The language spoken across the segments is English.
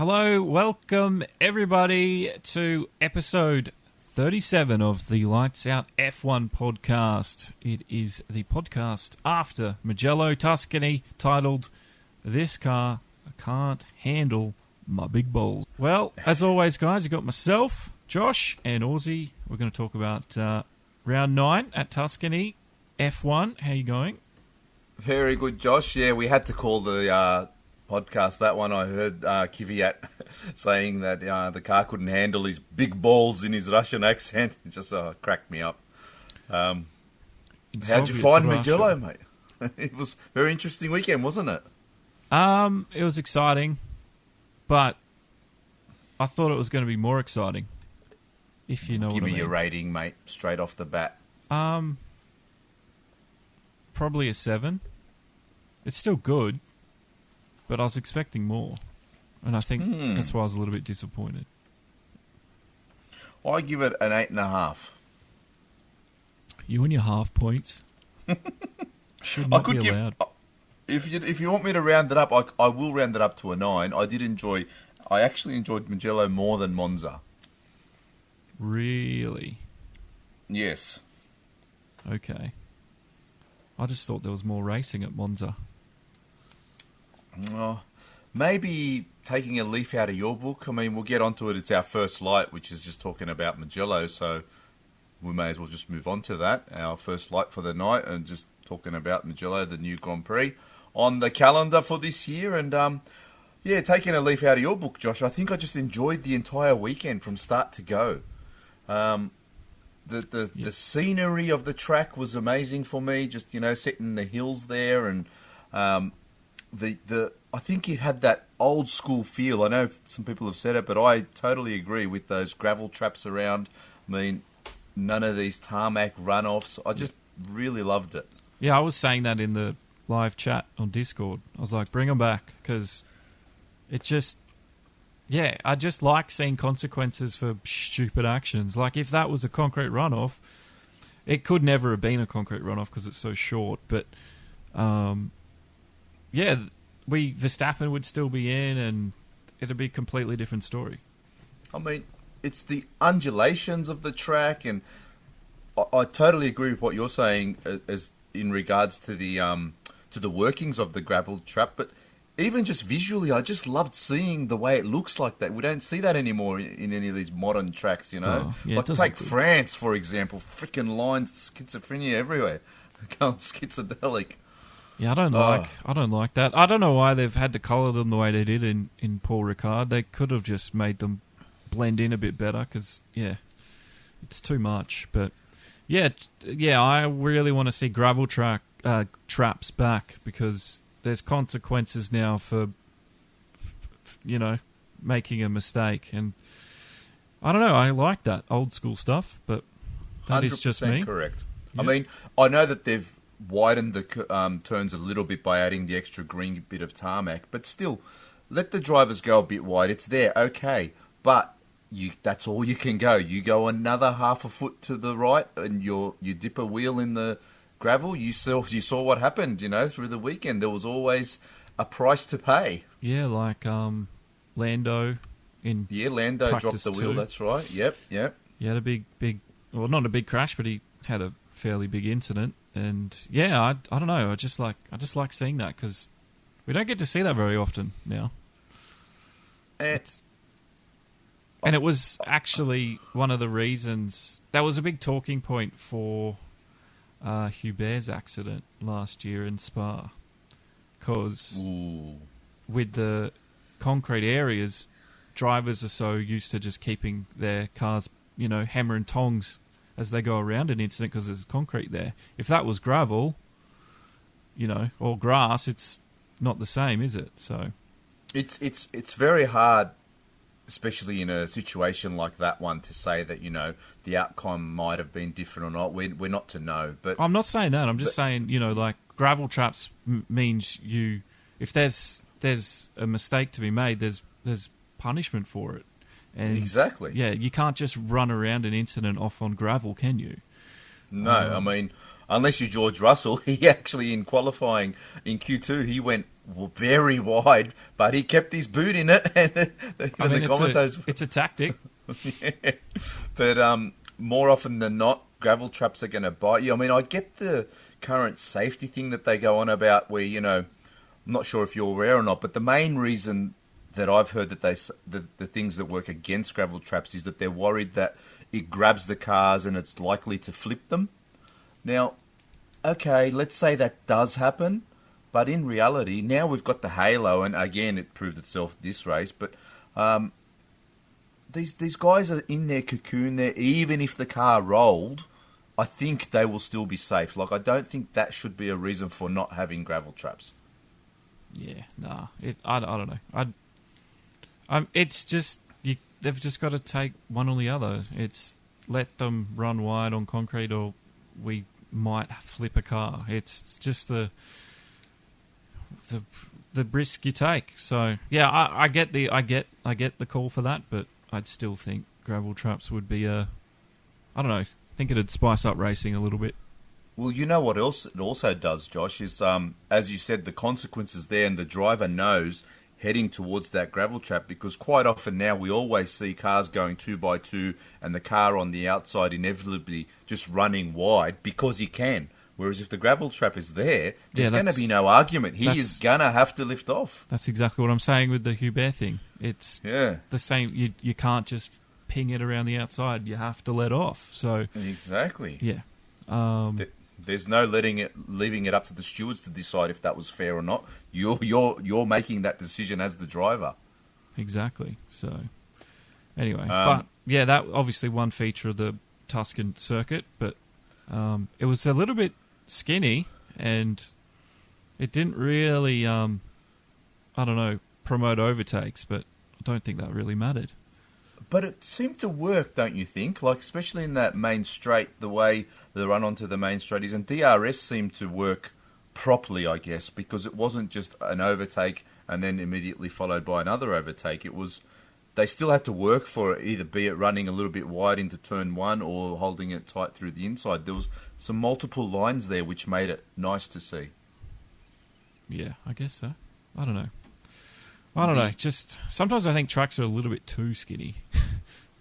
Hello, welcome everybody to episode 37 of the Lights Out F1 podcast. It is the podcast after Mugello, Tuscany, titled This Car Can't Handle My Big Balls. Well, as always, guys, you've got myself, Josh, and Aussie. We're going to talk about round 9 at Tuscany, F1. How you going? Very good, Josh. Yeah, we had to call the podcast that one. I heard Kvyat saying that the car couldn't handle his big balls in his Russian accent. It just cracked me up. How'd you find Mugello, mate? It was a very interesting weekend, wasn't it? It was exciting, but I thought it was going to be more exciting, if you know what I mean. Give me your rating, mate, straight off the bat. Probably a 7. It's still good, but I was expecting more. And I think that's why I was a little bit disappointed. I give it an 8.5. You and your half points should not be allowed. If you want me to round it up, I will round it up to a 9. I actually enjoyed Mugello more than Monza. Really? Yes. Okay. I just thought there was more racing at Monza. Maybe taking a leaf out of your book. I mean, we'll get onto it. It's our first light, which is just talking about Mugello, so we may as well just move on to that. Our first light for the night, and just talking about Mugello, the new Grand Prix on the calendar for this year. And taking a leaf out of your book, Josh, I think I just enjoyed the entire weekend from start to go. The scenery of the track was amazing for me. Just sitting the hills there, and I think it had that old school feel. I know some people have said it, but I totally agree with those gravel traps around. I mean, none of these tarmac runoffs. I just really loved it. Yeah, I was saying that in the live chat on Discord. I was like, bring them back, because it just... Yeah, I just like seeing consequences for stupid actions. Like, if that was a concrete runoff, it could never have been a concrete runoff because it's so short. But, Verstappen would still be in, and it'd be a completely different story. I mean, it's the undulations of the track, and I totally agree with what you're saying as in regards to the workings of the gravel trap. But even just visually, I just loved seeing the way it looks like that. We don't see that anymore in any of these modern tracks, Like take France, for example. Freaking lines, schizophrenia everywhere. Going schizodelic. Yeah, I don't like that. I don't know why they've had to colour them the way they did in Paul Ricard. They could have just made them blend in a bit better, because, it's too much. But, I really want to see gravel traps back, because there's consequences now for making a mistake. And I don't know, I like that old school stuff, but that is just me. 100% correct. Yeah. I mean, I know that they've widened the turns a little bit by adding the extra green bit of tarmac, but still, let the drivers go a bit wide. It's there, okay, but that's all you can go. You go another half a foot to the right, and you dip a wheel in the gravel. You saw what happened, through the weekend. There was always a price to pay. Yeah, like Lando in Lando dropped the wheel. 2. That's right. Yep. He had a big, well, not a big crash, but he had a fairly big incident. And I don't know. I just like seeing that, because we don't get to see that very often now. And it was actually one of the reasons that was a big talking point for Hubert's accident last year in Spa, because with the concrete areas, drivers are so used to just keeping their cars, hammer and tongs as they go around an incident, because there's concrete there. If that was gravel, or grass, it's not the same, is it? So it's very hard, especially in a situation like that one, to say that the outcome might have been different or not. We're not to know. But I'm not saying that. I'm just saying, like gravel traps means if there's a mistake to be made, there's punishment for it. And exactly. Yeah, you can't just run around an incident off on gravel, can you? No, I mean, unless you're George Russell, he actually in qualifying in Q2 he went very wide, but he kept his boot in it, and the commentators. It's a tactic. Yeah. But more often than not, gravel traps are going to bite you. I mean, I get the current safety thing that they go on about, where I'm not sure if you're aware or not, but the main reason that I've heard that the things that work against gravel traps is that they're worried that it grabs the cars and it's likely to flip them. Now, okay, let's say that does happen, but in reality, now we've got the halo, and again, it proved itself this race, but these guys are in their cocoon there. Even if the car rolled, I think they will still be safe. Like, I don't think that should be a reason for not having gravel traps. Yeah, nah. I don't know. It's just they've just got to take one or the other. It's let them run wide on concrete, or we might flip a car. It's just the risk you take. So yeah, I get the call for that, but I'd still think gravel traps would be I don't know. I think it'd spice up racing a little bit. Well, you know what else it also does, Josh, is as you said, the consequences there, and the driver knows heading towards that gravel trap, because quite often now we always see cars going 2x2 and the car on the outside inevitably just running wide because he can. Whereas if the gravel trap is there's going to be no argument. He is going to have to lift off. That's exactly what I'm saying with the Hubert thing. It's the same. You can't just ping it around the outside. You have to let off. So exactly. Yeah. There's no leaving it up to the stewards to decide if that was fair or not. You're making that decision as the driver. Exactly. So anyway, but yeah, that obviously one feature of the Tuscan circuit, but it was a little bit skinny, and it didn't really, promote overtakes, but I don't think that really mattered. But it seemed to work, don't you think? Like, especially in that main straight, the way the run onto the main straight is, and DRS seemed to work properly, I guess, because it wasn't just an overtake and then immediately followed by another overtake. It was, they still had to work for it, either be it running a little bit wide into turn one or holding it tight through the inside. There was some multiple lines there, which made it nice to see. Yeah, I guess so. I don't know. Just sometimes I think tracks are a little bit too skinny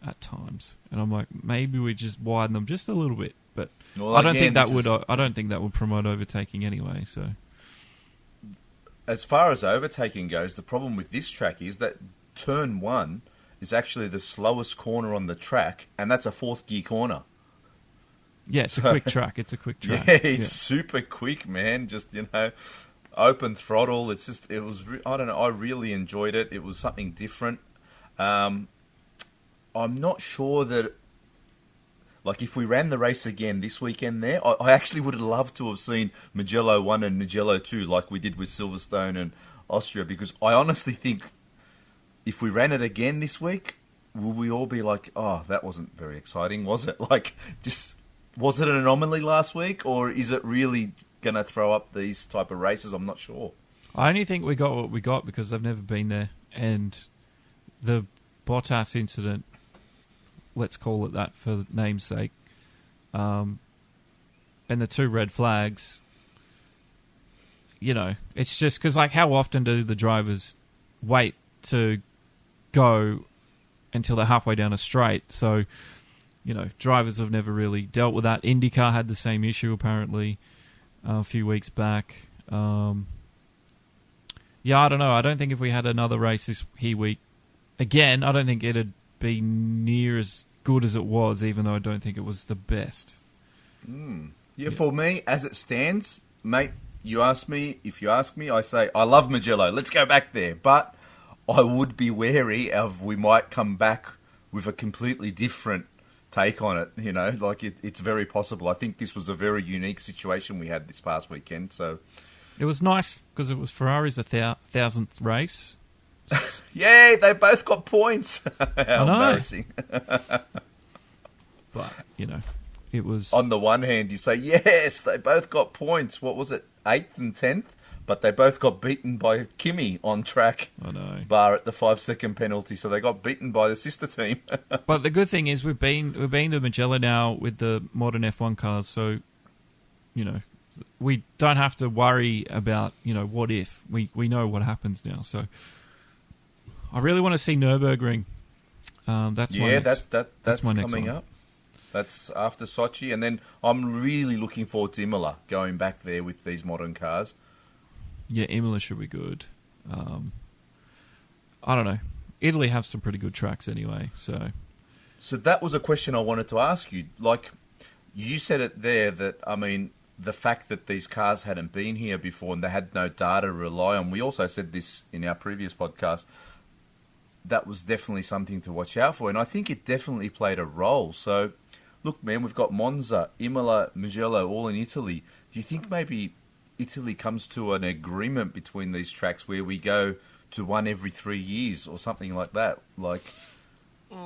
at times, and I'm like, maybe we just widen them just a little bit. But I don't think that would promote overtaking anyway. So, as far as overtaking goes, the problem with this track is that turn one is actually the slowest corner on the track, and that's a fourth gear corner. Yeah, it's a quick track. It's a quick track. Yeah, it's super quick, man. Just open throttle. I don't know. I really enjoyed it. It was something different. I'm not sure that, like, if we ran the race again this weekend there, I actually would have loved to have seen Mugello 1 and Mugello 2 like we did with Silverstone and Austria, because I honestly think if we ran it again this week, will we all be like, oh, that wasn't very exciting, was it? Like, just, was it an anomaly last week, or is it really going to throw up these type of races? I'm not sure. I only think we got what we got because they've never been there, and the Bottas incident, let's call it that for namesake, and the two red flags, it's just because, like, how often do the drivers wait to go until they're halfway down a straight? So, drivers have never really dealt with that. IndyCar had the same issue, apparently, a few weeks back. I don't know. I don't think if we had another race this week, again, I don't think it'd be near as good as it was, even though I don't think it was the best. Yeah, for me, as it stands, mate, if you ask me, I say, I love Mugello. Let's go back there. But I would be wary of, we might come back with a completely different take on it, like it's very possible. I think this was a very unique situation we had this past weekend. So it was nice because it was Ferrari's 1,000th race. Yay, they both got points. How embarrassing. But, it was... On the one hand, you say, yes, they both got points. What was it, 8th and 10th? But they both got beaten by Kimi on track. I know. Bar at the 5-second penalty, so they got beaten by the sister team. But the good thing is we've been to Mugello now with the modern F1 cars, so we don't have to worry about, what if. We know what happens now. So I really want to see Nürburgring. That's my next coming one. up. That's after Sochi, and then I'm really looking forward to Imola, going back there with these modern cars. Yeah, Imola should be good. I don't know. Italy have some pretty good tracks anyway, so... So that was a question I wanted to ask you. Like, you said it there that, the fact that these cars hadn't been here before and they had no data to rely on. We also said this in our previous podcast. That was definitely something to watch out for, and I think it definitely played a role. So, look, man, we've got Monza, Imola, Mugello, all in Italy. Do you think maybe Italy comes to an agreement between these tracks where we go to one every 3 years or something like that? Like, I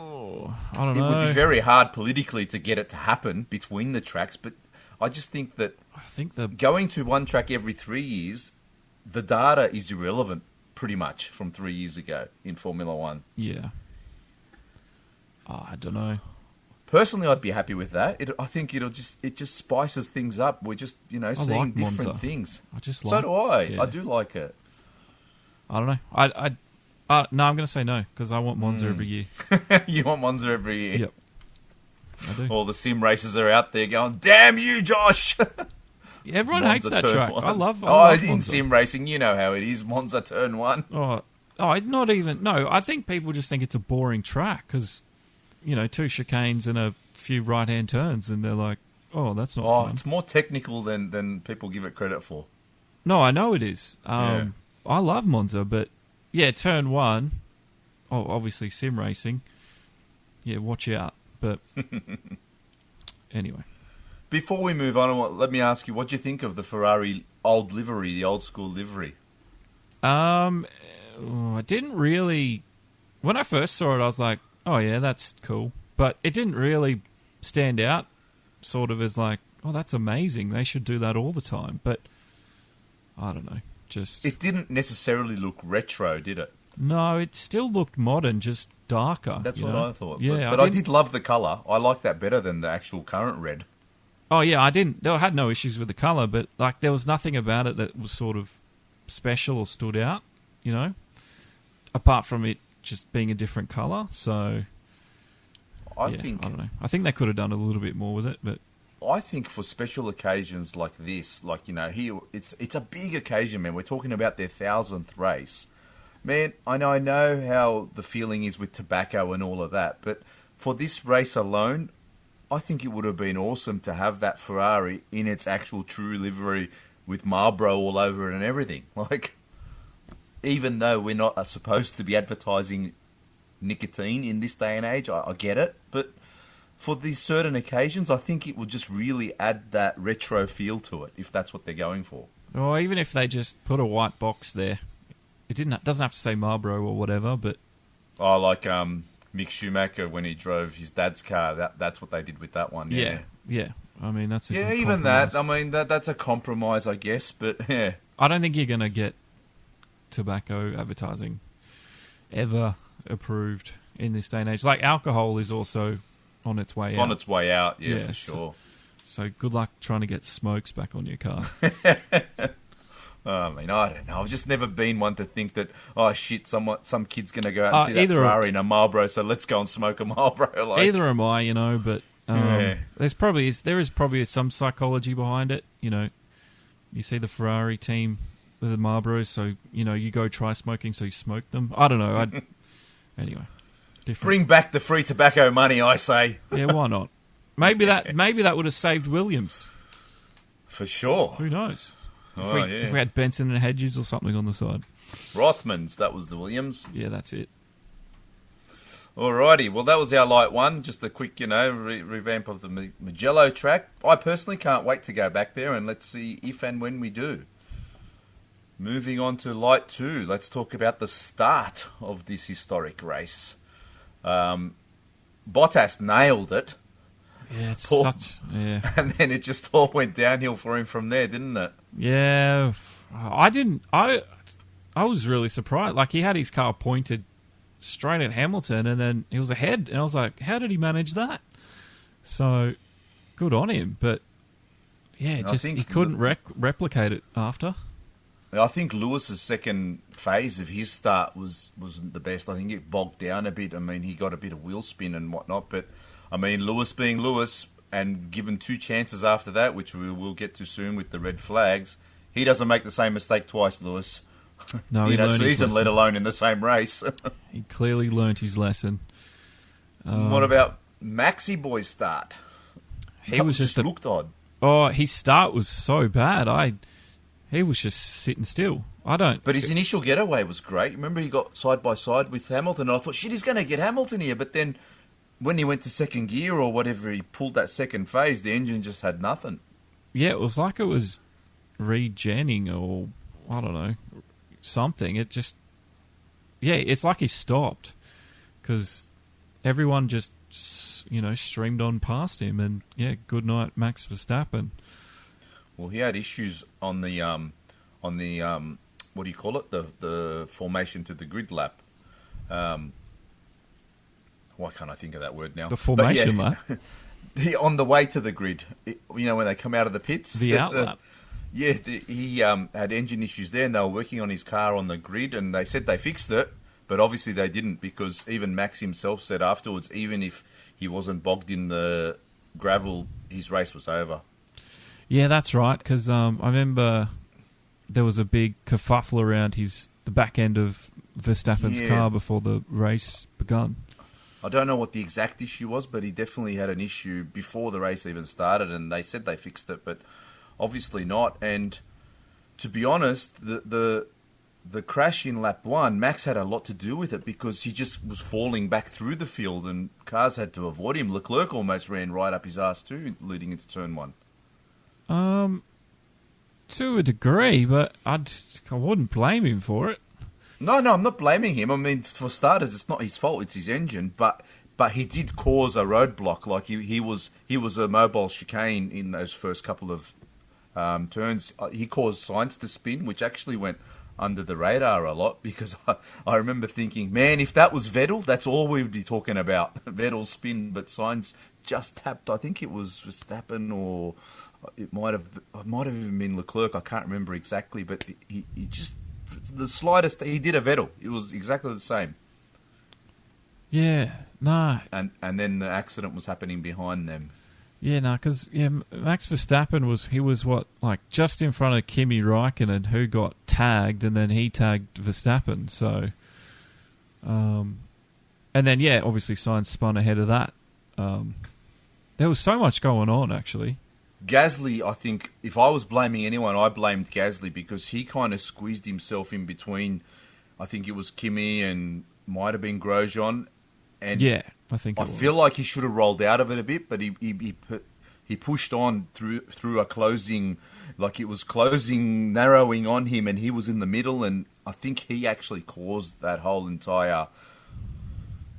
don't know. It would be very hard politically to get it to happen between the tracks, but I just think that going to one track every 3 years, the data is irrelevant pretty much from 3 years ago in Formula One. Yeah. I don't know. Personally, I'd be happy with that. I think it just spices things up. We're just seeing like different Monza. things. So do I. Yeah. I do like it. I don't know. No, I'm going to say no because I want Monza every year. You want Monza every year? Yep. I do. All the sim racers are out there going, "Damn you, Josh!" Everyone Monza hates that track. One. I love in Monza. sim racing, you know how it is. Monza turn one. Not even. No, I think people just think it's a boring track because, 2 chicanes and a few right-hand turns, and they're like, "Oh, that's not fun." It's more technical than people give it credit for. No, I know it is. I love Monza, but yeah, turn one. Oh, obviously sim racing. Yeah, watch out. But anyway. Before we move on, let me ask you, what do you think of the Ferrari old livery, the old school livery? I didn't really... When I first saw it, I was like, oh yeah, that's cool. But it didn't really stand out sort of as like, oh, that's amazing. They should do that all the time. But I don't know. It didn't necessarily look retro, did it? No, it still looked modern, just darker. That's what I thought. Yeah, but I did love the colour. I like that better than the actual current red. Oh yeah, I had no issues with the colour, but like there was nothing about it that was sort of special or stood out, apart from it just being a different colour. So I don't know. I think they could have done a little bit more with it, but I think for special occasions like this, here it's a big occasion, man. We're talking about their 1,000th race. Man, I know how the feeling is with tobacco and all of that, but for this race alone, I think it would have been awesome to have that Ferrari in its actual true livery with Marlboro all over it and everything. Like, even though we're not supposed to be advertising nicotine in this day and age, I get it, but for these certain occasions, I think it would just really add that retro feel to it, if that's what they're going for. Or even if they just put a white box there. It doesn't have to say Marlboro or whatever, but... Oh, like Mick Schumacher when he drove his dad's car. That's what they did with that one. Yeah. I mean, that's a good even compromise. that. I mean, that's a compromise, I guess, but yeah. I don't think you're going to get tobacco advertising ever approved in this day and age. Like, alcohol is also on its way out. It's on its way out, for sure. So good luck trying to get smokes back on your car. I mean, I don't know. I've just never been one to think that, oh shit, some kid's going to go out and see that Ferrari in a Marlboro, so let's go and smoke a Marlboro. Like. Either am I, but there is probably some psychology behind it. You see the Ferrari team with the Marlboros, so you go try smoking, so you smoke them. I don't know. Anyway, different. Bring back the free tobacco money, I say. Yeah, why not? Maybe that would have saved Williams. For sure. Who knows? If we had Benson and Hedges or something on the side. Rothmans, that was the Williams. Yeah, that's it. Alrighty, well that was our light one. Just a quick, revamp of the Mugello track. I personally can't wait to go back there, and let's see if and when we do. Moving on to light two, let's talk about the start of this historic race. Bottas nailed it. Yeah, and then it just all went downhill for him from there, didn't it? Yeah, I was really surprised. Like, he had his car pointed straight at Hamilton, and then he was ahead, and I was like, how did he manage that? So, good on him, but Yeah, And I just think he couldn't replicate it after. I think Lewis's second phase of his start wasn't the best. I think it bogged down a bit. I mean, he got a bit of wheel spin and whatnot. But, I mean, Lewis being Lewis and given 2 chances after that, which we will get to soon with the red flags, he doesn't make the same mistake twice, Lewis. No, he in a learned his season, lesson. let alone in the same race. He clearly learnt his lesson. What about Maxi Boy's start? He was just looked odd. Oh, his start was so bad. He was just sitting still. But his initial getaway was great. Remember, he got side by side with Hamilton. And I thought, shit, he's going to get Hamilton here. But then, when he went to second gear or whatever, he pulled that second phase. The engine just had nothing. Yeah, it was like it was regenning or I don't know something. It just it's like he stopped because everyone just streamed on past him, and good night, Max Verstappen. Well, he had issues on the what do you call it? The formation to the grid lap. Why can't I think of that word now? The formation lap. On the way to the grid, when they come out of the pits, the out lap. He had engine issues there, and they were working on his car on the grid, and they said they fixed it, but obviously they didn't, because even Max himself said afterwards, even if he wasn't bogged in the gravel, his race was over. Yeah, that's right, because I remember there was a big kerfuffle around the back end of Verstappen's car before the race begun. I don't know what the exact issue was, but he definitely had an issue before the race even started, and they said they fixed it, but obviously not. And to be honest, the crash in lap 1, Max had a lot to do with it, because he just was falling back through the field and cars had to avoid him. Leclerc almost ran right up his ass too, leading into turn 1. To a degree, but I wouldn't blame him for it. No, I'm not blaming him. I mean, for starters, it's not his fault; it's his engine. But he did cause a roadblock. Like he was a mobile chicane in those first couple of turns. He caused Sainz to spin, which actually went under the radar a lot, because I remember thinking, man, if that was Vettel, that's all we would be talking about. Vettel's spin, but Sainz just tapped. I think it was Verstappen, or it might have even been Leclerc. I can't remember exactly, but he just, the slightest, he did a Vettel. It was exactly the same. Yeah, no. And then the accident was happening behind them. Yeah, no, because Max Verstappen was just in front of Kimi Räikkönen, who got tagged, and then he tagged Verstappen. So, and then obviously Sainz spun ahead of that. There was so much going on, actually. Gasly, I think, if I was blaming anyone, I blamed Gasly, because he kind of squeezed himself in between. I think it was Kimi and might have been Grosjean. And yeah, I think I feel like he should have rolled out of it a bit, but he pushed on through a closing, like it was closing, narrowing on him, and he was in the middle, and I think he actually caused that whole entire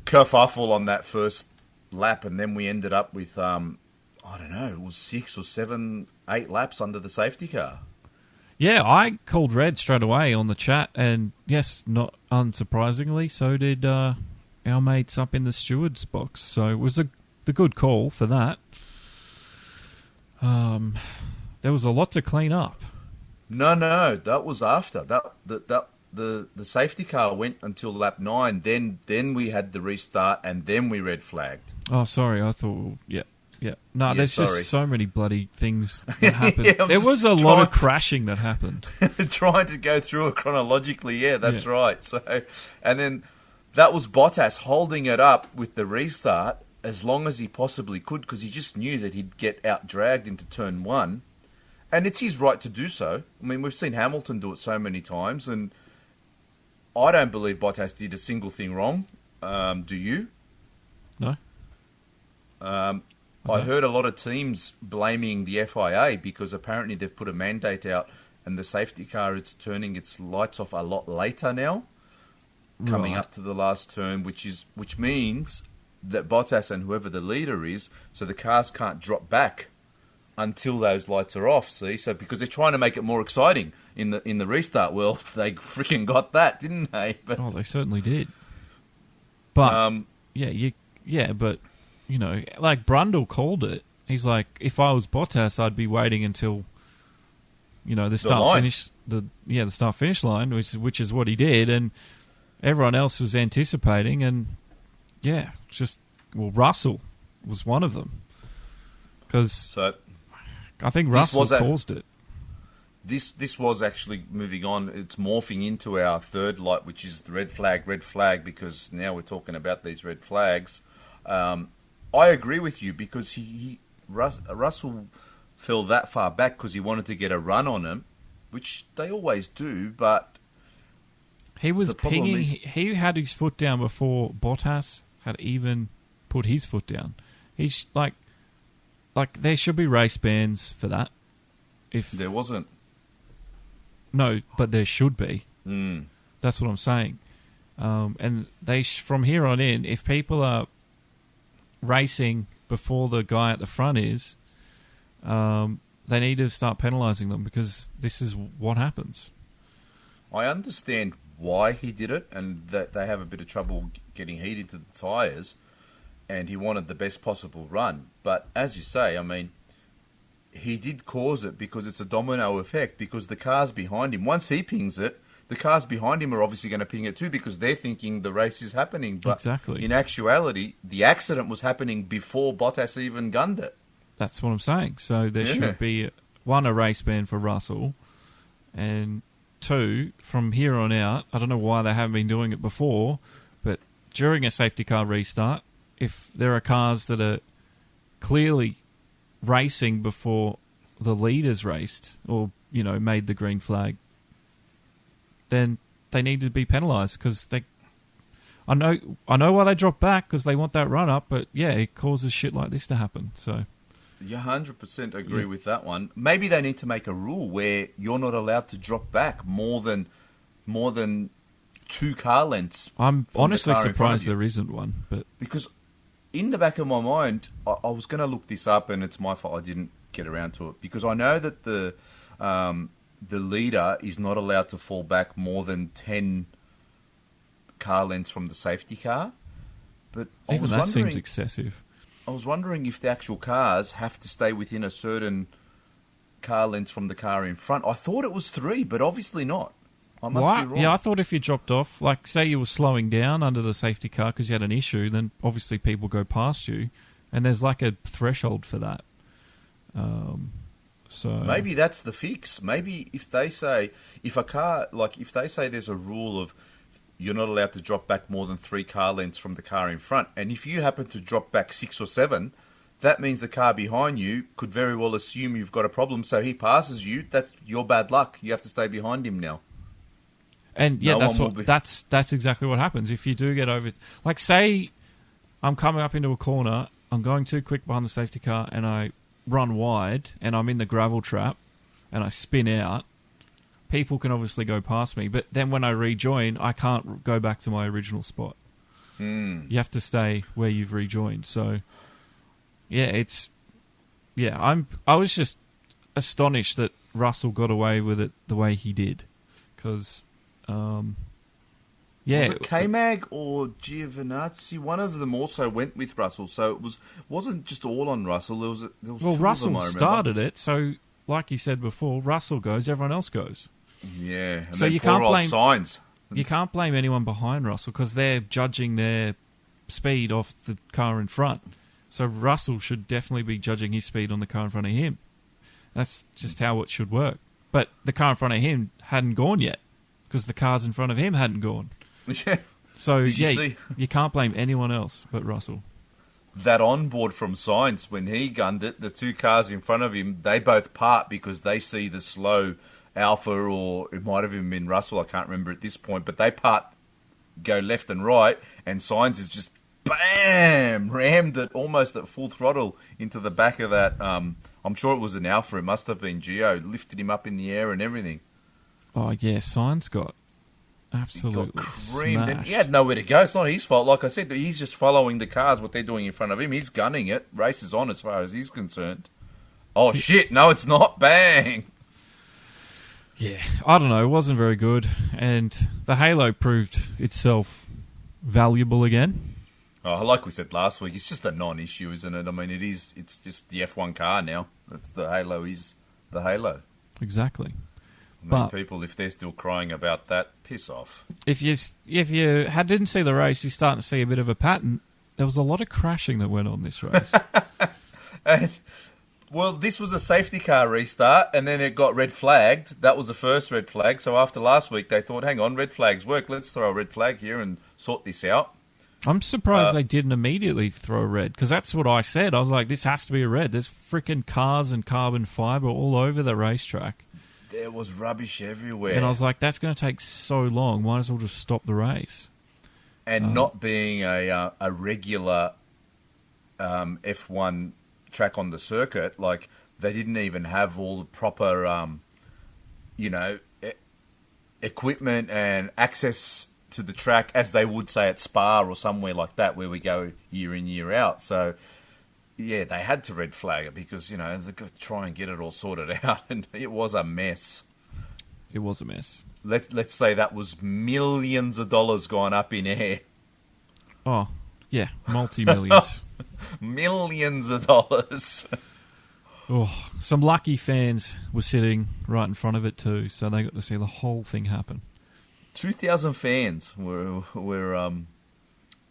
kerfuffle on that first lap, and then we ended up with I don't know, it was 6 or 7, 8 laps under the safety car. Yeah, I called red straight away on the chat, and yes, not unsurprisingly, so did our mates up in the stewards box. So it was the good call for that. There was a lot to clean up. No, that was after the safety car went until lap 9. Then we had the restart, and then we red flagged. Oh, sorry, I thought yeah. No, there's just so many bloody things that happened. There was a lot of crashing that happened. Trying to go through it chronologically, that's right. So, and then that was Bottas holding it up with the restart as long as he possibly could, because he just knew that he'd get out-dragged into turn 1. And it's his right to do so. I mean, we've seen Hamilton do it so many times, and I don't believe Bottas did a single thing wrong. Do you? No. I heard a lot of teams blaming the FIA, because apparently they've put a mandate out, and the safety car is turning its lights off a lot later now, coming up to the last turn, which means that Bottas and whoever the leader is, so the cars can't drop back until those lights are off. See, so because they're trying to make it more exciting in the restart. Well, they freaking got that, didn't they? But, they certainly did. But but like Brundle called it. He's like, if I was Bottas, I'd be waiting until, the start finish line, which is what he did, and everyone else was anticipating, and Russell was one of them because I think Russell caused it. This was actually moving on. It's morphing into our third light, which is the red flag, because now we're talking about these red flags. I agree with you because Russell fell that far back because he wanted to get a run on him, which they always do, but he was pinging. He had his foot down before Bottas had even put his foot down. He's like there should be race bans for that. If there wasn't. No, but there should be. Mm. That's what I'm saying. And from here on in, if people are racing before the guy at the front is, they need to start penalising them because this is what happens. I understand why he did it and that they have a bit of trouble getting heat into the tyres and he wanted the best possible run. But as you say, I mean, he did cause it because it's a domino effect because the cars behind him, once he pings it, the cars behind him are obviously going to ping it too because they're thinking the race is happening. But exactly. In actuality, the accident was happening before Bottas even gunned it. That's what I'm saying. So there should be, one, a race ban for Russell, and two, from here on out, I don't know why they haven't been doing it before, but during a safety car restart, if there are cars that are clearly racing before the leaders raced or made the green flag, then they need to be penalised because I know why they drop back because they want that run up, but it causes shit like this to happen. So you 100% agree with that one. Maybe they need to make a rule where you're not allowed to drop back more than 2 car lengths. I'm honestly surprised there isn't one, but because in the back of my mind, I was going to look this up, and it's my fault I didn't get around to it because I know that the leader is not allowed to fall back more than 10 car lengths from the safety car. But even that seems excessive. I was wondering if the actual cars have to stay within a certain car length from the car in front. I thought it was 3, but obviously not. I must be wrong. Yeah, I thought if you dropped off, like say you were slowing down under the safety car because you had an issue, then obviously people go past you, and there's like a threshold for that. So maybe that's the fix. Maybe if they say if they say there's a rule of you're not allowed to drop back more than 3 car lengths from the car in front, and if you happen to drop back 6 or 7, that means the car behind you could very well assume you've got a problem. So he passes you. That's your bad luck. You have to stay behind him now. And that's exactly what happens if you do get over. Like say, I'm coming up into a corner, I'm going too quick behind the safety car, and I run wide, and I'm in the gravel trap, and I spin out. People can obviously go past me, but then when I rejoin, I can't go back to my original spot. Mm. You have to stay where you've rejoined. So, I was just astonished that Russell got away with it the way he did, because. Was it K-Mag or Giovinazzi? One of them also went with Russell, so it wasn't just all on Russell. There was two Russell of them, I started it, so like you said before, Russell goes, everyone else goes. Yeah, and so then you can't blame Sainz. You can't blame anyone behind Russell because they're judging their speed off the car in front. So Russell should definitely be judging his speed on the car in front of him. That's just how it should work. But the car in front of him hadn't gone yet, because the cars in front of him hadn't gone. Yeah. So, you can't blame anyone else but Russell. That onboard from Sainz, when he gunned it, the 2 cars in front of him, they both part because they see the slow Alpha, or it might have even been Russell, I can't remember at this point, but they go left and right, and Sainz is just, bam, rammed it almost at full throttle into the back of that, I'm sure it was an Alpha, it must have been Gio, lifted him up in the air and everything. Oh, yeah, Sainz got absolutely creamed. smashed. And he had nowhere to go. It's not his fault. Like I said, he's just following the cars, what they're doing in front of him. He's gunning it. Race is on as far as he's concerned. Oh, shit. No, it's not. Bang. Yeah, I don't know. It wasn't very good. And the Halo proved itself valuable again. Oh, like we said last week, it's just a non-issue, isn't it? I mean, it's just the F1 car now. It's the Halo is the Halo. Exactly. I mean, But people, if they're still crying about that, piss off. if you didn't see the race, you're starting to see a bit of a pattern. There was a lot of crashing that went on this race. And, well, this was a safety car restart, and then it got red flagged. That was the first red flag. So after last week, they thought, hang on, red flags work. Let's throw a red flag here and sort this out. I'm surprised they didn't immediately throw red, because that's what I said. I was like, this has to be a red. There's freaking cars and carbon fibre all over the racetrack. There was rubbish everywhere. And I was like, that's going to take so long. Might as well just stop the race. And not being a regular F1 track on the circuit, like, they didn't even have all the proper, equipment and access to the track as they would say at Spa or somewhere like that where we go year in, year out. So, yeah, they had to red flag it because, they've got to try and get it all sorted out, and it was a mess. It was a mess. Let's say that was millions of dollars gone up in air. Oh, yeah, multi-millions. Millions of dollars. Oh, some lucky fans were sitting right in front of it too, so they got to see the whole thing happen. 2,000 fans were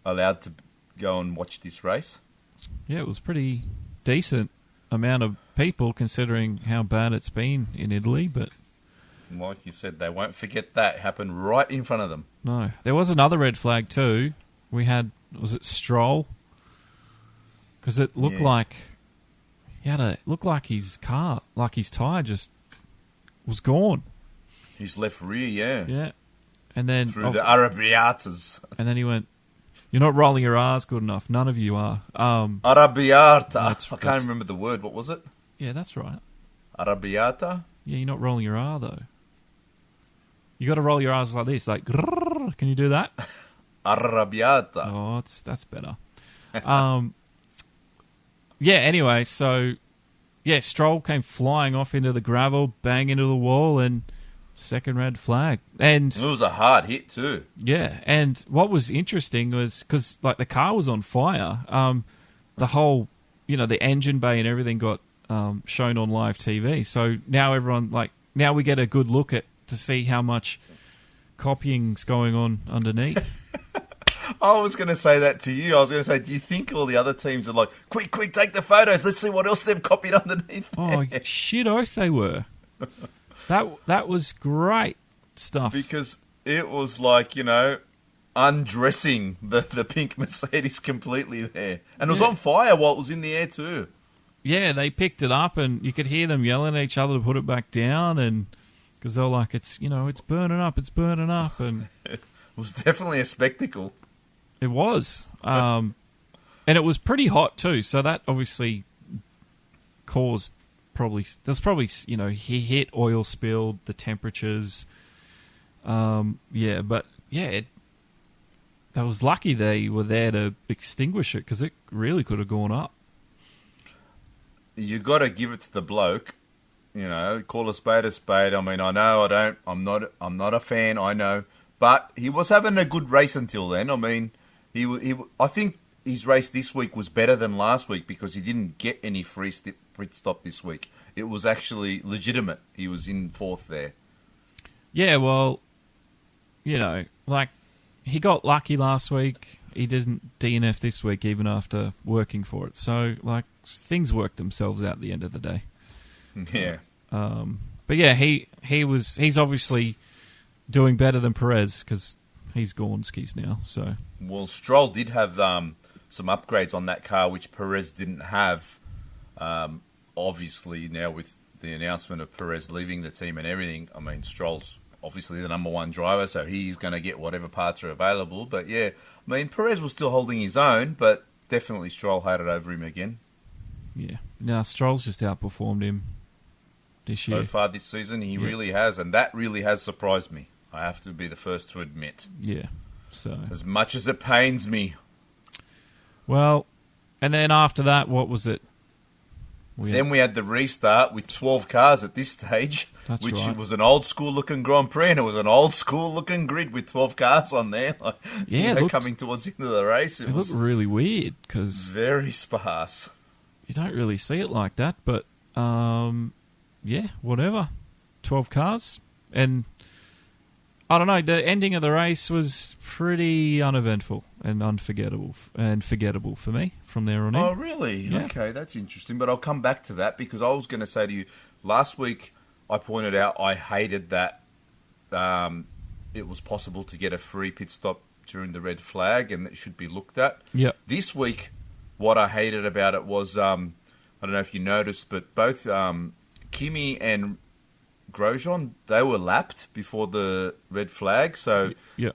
allowed to go and watch this race. Yeah, it was pretty decent amount of people considering how bad it's been in Italy, but like you said, they won't forget that. It happened right in front of them. No. There was another red flag too. We had, was it Stroll? Because it looked like looked like his car, like his tyre just was gone. His left rear, yeah. Yeah. And then through the Arrabbiatas. And then he went, "You're not rolling your R's good enough. None of you are." Arrabbiata. I can't remember the word. What was it? Yeah, that's right. Arrabbiata? Yeah, you're not rolling your R though. You got to roll your R's like this, like. Grrr. Can you do that? Arrabbiata. Oh, that's better. Yeah. Anyway, so yeah, Stroll came flying off into the gravel, bang into the wall, and second red flag. And it was a hard hit too. Yeah, and what was interesting was because like the car was on fire. The whole, the engine bay and everything got shown on live TV. So now everyone now we get a good look to see how much copying's going on underneath. I was going to say that to you. I was going to say, do you think all the other teams are like, quick, take the photos. Let's see what else they've copied underneath. Oh, shit oath they were. That was great stuff. Because it was like, undressing the pink Mercedes completely there. And it was on fire while it was in the air too. Yeah, they picked it up and you could hear them yelling at each other to put it back down, and because they're like, it's burning up. And it was definitely a spectacle. It was. And it was pretty hot too, so that obviously caused there's probably he hit, oil spilled, the temperatures. That was lucky they were there to extinguish it because it really could have gone up. You got to give it to the bloke. Call a spade a spade. I mean, I know I'm not a fan. I know, but he was having a good race until then. I mean, I think his race this week was better than last week because he didn't get any free pit stop this week. It was actually legitimate. He was in fourth there. Yeah, well, he got lucky last week. He didn't DNF this week even after working for it. So, things worked themselves out at the end of the day. Yeah. But yeah, he's obviously doing better than Perez because he's gone skis now. So. Well, Stroll did have some upgrades on that car, which Perez didn't have. Obviously, now with the announcement of Perez leaving the team and everything, I mean, Stroll's obviously the number one driver, so he's going to get whatever parts are available. But yeah, I mean, Perez was still holding his own, but definitely Stroll had it over him again. Yeah. Now, Stroll's just outperformed him this year. So far this season, he really has, and that really has surprised me. I have to be the first to admit. Yeah. So as much as it pains me. Well, and then after that, what was it? Then we had the restart with 12 cars at this stage, That's which right. was an old school looking Grand Prix, and it was an old school looking grid with 12 cars on there. Like, Yeah, it looked- coming towards the end of the race, it It was looked really weird because very sparse. you don't really see it like that. But yeah, whatever. 12 cars, and I don't know. The ending of the race was pretty uneventful and unforgettable and forgettable for me from there on in. Oh, really? Yeah. Okay, that's interesting. But I'll come back to that because I was going to say to you, last week I pointed out I hated that it was possible to get a free pit stop during the red flag and it should be looked at. Yep. This week, what I hated about it was, I don't know if you noticed, but both Kimi and Grosjean, they were lapped before the red flag. So Yeah.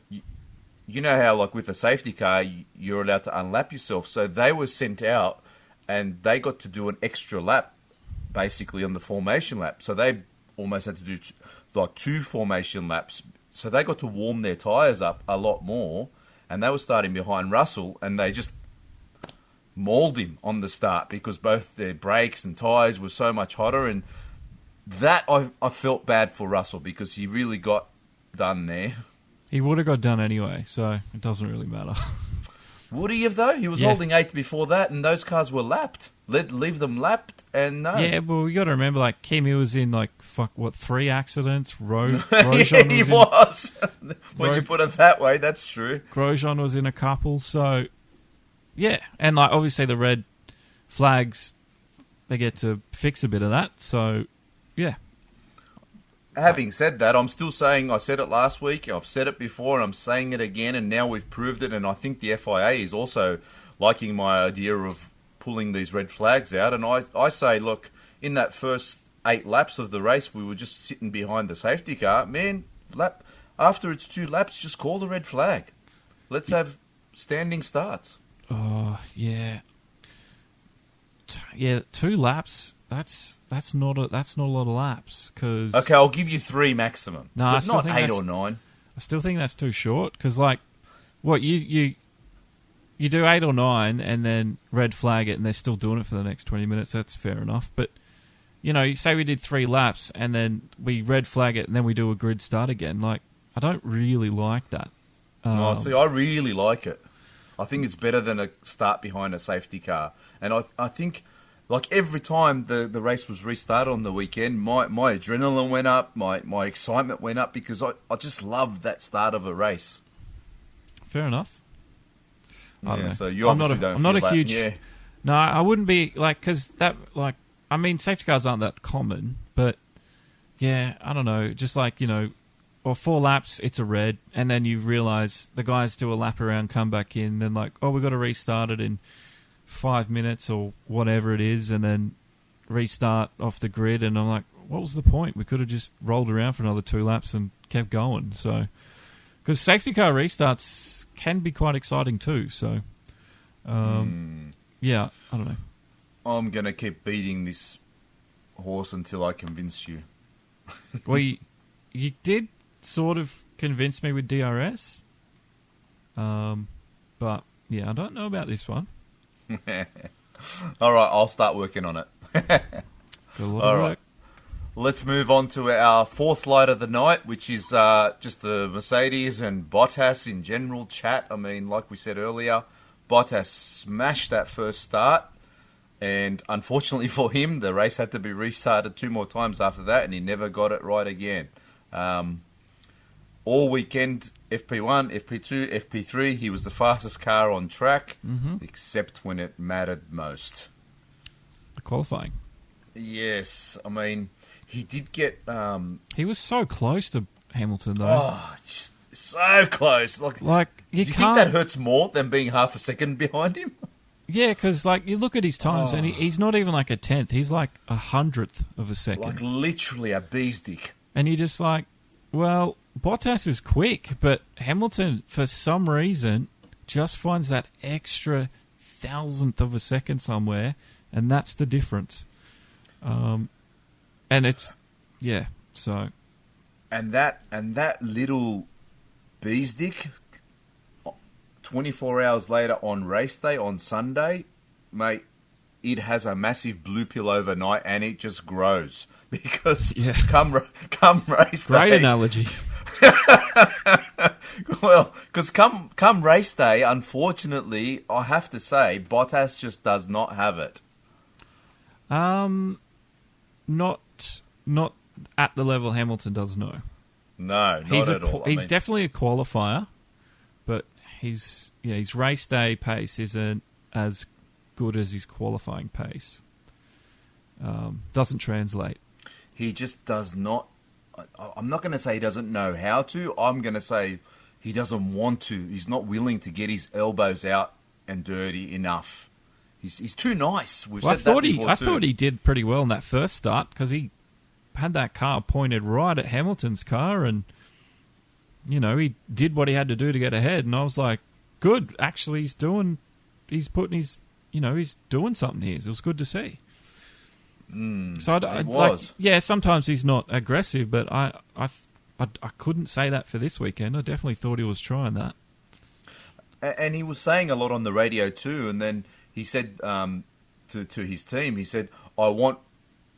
you know how, like, with a safety car, you're allowed to unlap yourself. So they were sent out, and they got to do an extra lap, basically, on the formation lap. So they almost had to do, two formation laps. So they got to warm their tyres up a lot more, and they were starting behind Russell, and they just mauled him on the start because both their brakes and tyres were so much hotter, and that I felt bad for Russell because he really got done there. He would have got done anyway, so it doesn't really matter. Would he have, though? He was Yeah. holding 8th before that, and those cars were lapped. Leave them lapped, and no. Yeah, well, you got to remember, like, Kimi was in, 3 accidents. Yeah, Grosjean he was was. When Ro- you put it that way, that's true. Grosjean was in a couple, so yeah. And, obviously the red flags, they get to fix a bit of that, so yeah. Having said that, I'm still saying, I said it last week, I've said it before, and I'm saying it again, and now we've proved it, and I think the FIA is also liking my idea of pulling these red flags out, and I say, look, in that first 8 laps of the race, we were just sitting behind the safety car. Man, after it's 2 laps, just call the red flag. Let's have standing starts. Oh, yeah. Yeah, 2 laps. That's not a lot of laps. Cause Okay, I'll give you 3 maximum. No, I but still not think 8 that's- or 9. I still think that's too short. Because what you do 8 or 9 and then red flag it, and they're still doing it for the next 20 minutes. That's fair enough. But you say we did 3 laps and then we red flag it, and then we do a grid start again. I don't really like that. No, see, I really like it. I think it's better than a start behind a safety car. And I think, every time the race was restarted on the weekend, my adrenaline went up, my excitement went up, because I just love that start of a race. Fair enough. I don't know. So you obviously don't I'm not feel a that. huge. Yeah. No, I wouldn't be because that safety cars aren't that common, but yeah, I don't know. Just or 4 laps, it's a red, and then you realise the guys do a lap around, come back in, then we've got to restart it in 5 minutes or whatever it is, and then restart off the grid, and I'm like, what was the point? We could have just rolled around for another 2 laps and kept going. So, because safety car restarts can be quite exciting too. So, yeah, I don't know. I'm going to keep beating this horse until I convince you. Well, you did sort of convince me with DRS, but yeah, I don't know about this one. All right, I'll start working on it. Got a lot All of right. work. Let's move on to our 4th light of the night, which is just the Mercedes and Bottas in general chat. I mean, like we said earlier, Bottas smashed that first start, and unfortunately for him, the race had to be restarted 2 more times after that, and he never got it right again. All weekend, FP1, FP2, FP3, he was the fastest car on track, except when it mattered most. The qualifying. Yes, I mean, he did get... He was so close to Hamilton, though. Oh, just so close. You do you think can't. that hurts more than being half a second behind him? Yeah, because you look at his times, and he's not even a 10th. He's 100th of a second. Literally a bee's dick. And you're just well, Bottas is quick, but Hamilton, for some reason, just finds that extra 1,000th of a second somewhere, and that's the difference. And it's, yeah, so. And that little bee's dick, 24 hours later on race day, on Sunday, mate, it has a massive blue pill overnight, and it just grows because Yeah. come race Great day. analogy. Well, because come race day, unfortunately, I have to say, Bottas just does not have it. Not at the level Hamilton does. No, No, not he's at all. He's definitely a qualifier, but his race day pace isn't as good as his qualifying pace. Doesn't translate. He just does not. I'm not going to say he doesn't know how to. I'm going to say he doesn't want to. He's not willing to get his elbows out and dirty enough. He's too nice. We've said that before I too. thought he did pretty well in that first start because he had that car pointed right at Hamilton's car, and he did what he had to do to get ahead. And I was like, good. Actually, he's doing something here. It was good to see. So it was. sometimes he's not aggressive, but I couldn't say that for this weekend. I definitely thought he was trying that. And he was saying a lot on the radio too. And then he said to his team, he said, "I want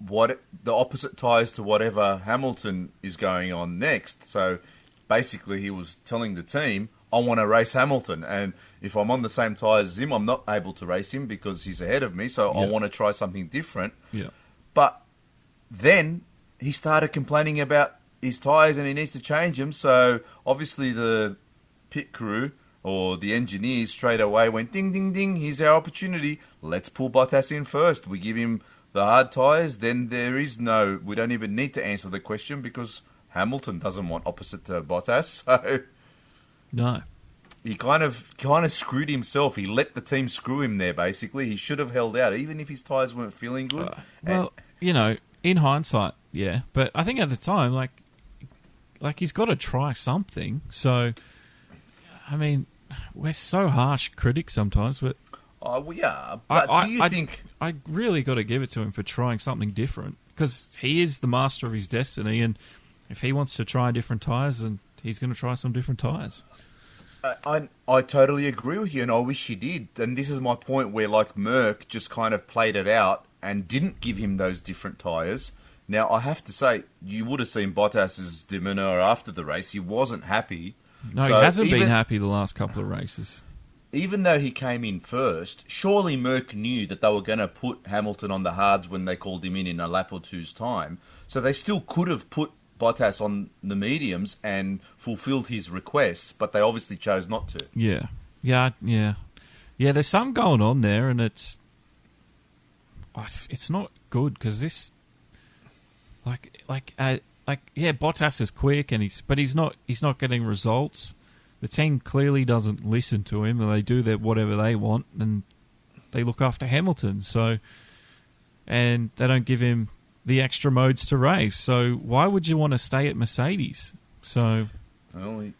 the opposite tyres to whatever Hamilton is going on next." So basically, he was telling the team, "I want to race Hamilton, and if I'm on the same tyres as him, I'm not able to race him because he's ahead of me. So I want to try something different." Yeah. But then he started complaining about his tyres and he needs to change them. So obviously the pit crew or the engineers straight away went, ding, ding, ding, here's our opportunity. Let's pull Bottas in first. We give him the hard tyres. Then we don't even need to answer the question because Hamilton doesn't want opposite to Bottas. So No. he kind of screwed himself. He let the team screw him there, basically. He should have held out, even if his tyres weren't feeling good. In hindsight, yeah. But I think at the time, like he's got to try something. So, I mean, we're so harsh critics sometimes, but... Well, yeah, but do you think... I really got to give it to him for trying something different, because he is the master of his destiny, and if he wants to try different tyres, then he's going to try some different tyres. I totally agree with you, and I wish he did. And this is my point where, like, Merck just kind of played it out and didn't give him those different tyres. Now, I have to say, you would have seen Bottas's demeanour after the race. He wasn't happy. No, he hasn't been happy the last couple of races. Even though he came in first, surely Merck knew that they were going to put Hamilton on the hards when they called him in a lap or two's time. So they still could have put Bottas on the mediums and fulfilled his requests, but they obviously chose not to. Yeah. There's something going on there, and it's not good because this, Bottas is quick, and he's not getting results. The team clearly doesn't listen to him, and they do whatever they want, and they look after Hamilton. So, and they don't give him the extra modes to race. So why would you want to stay at Mercedes? So, and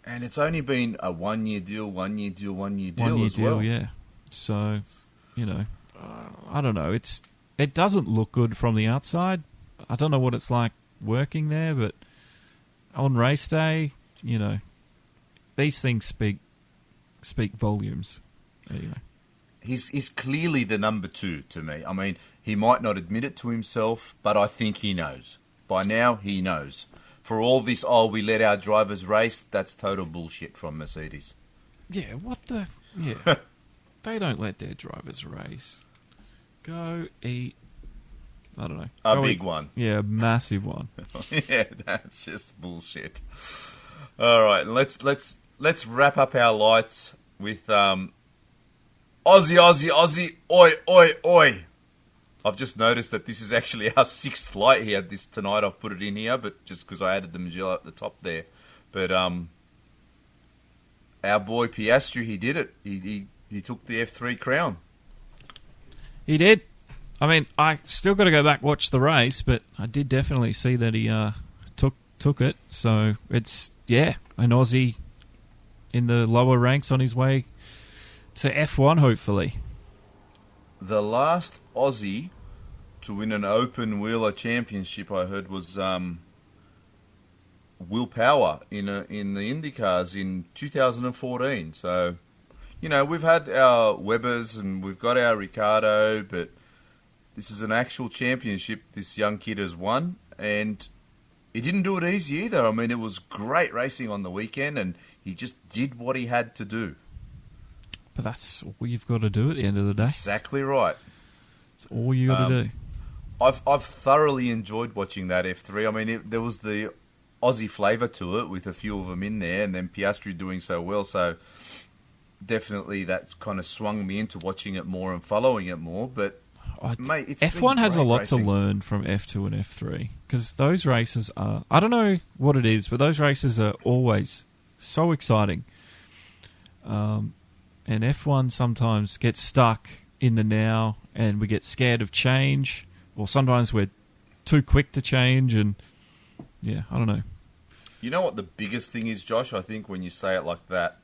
it's only been a 1 year deal, 1 year deal, 1 year deal 1 year as deal, well. yeah. So, I don't know. It doesn't look good from the outside. I don't know what it's like working there, but on race day, these things speak volumes. Anyway. He's clearly the number two to me. I mean, he might not admit it to himself, but I think he knows. By now, he knows. For all this, we let our drivers race, that's total bullshit from Mercedes. Yeah, what the... Yeah. They don't let their drivers race. Go eat... I don't know. A big one. Yeah, a massive one. Yeah, that's just bullshit. All right, let's wrap up our lights with... Aussie, oi, oi, oi. I've just noticed that this is actually our 6th light here this tonight. I've put it in here, but just because I added the Mugello at the top there. But our boy Piastri, he did it. He took the F3 crown. He did. I mean, I still got to go back watch the race, but I did definitely see that he took it. So it's an Aussie in the lower ranks on his way to F1, hopefully. The last Aussie to win an open wheeler championship, I heard, was Will Power in the IndyCars in 2014. So we've had our Webbers and we've got our Ricardo, but this is an actual championship this young kid has won, and he didn't do it easy either. I mean, it was great racing on the weekend, and he just did what he had to do. But that's all you've got to do at the end of the day. Exactly right. It's all you got to do. I've thoroughly enjoyed watching that F3. I mean, there was the Aussie flavour to it with a few of them in there, and then Piastri doing so well. So definitely that kind of swung me into watching it more and following it more. But mate, it's F1 has a lot racing to learn from F2 and F3 because those races are, I don't know what it is, but those races are always so exciting. And F1 sometimes gets stuck in the now and we get scared of change, or sometimes we're too quick to change, and yeah, I don't know. You know what the biggest thing is, Josh? I think when you say it like that,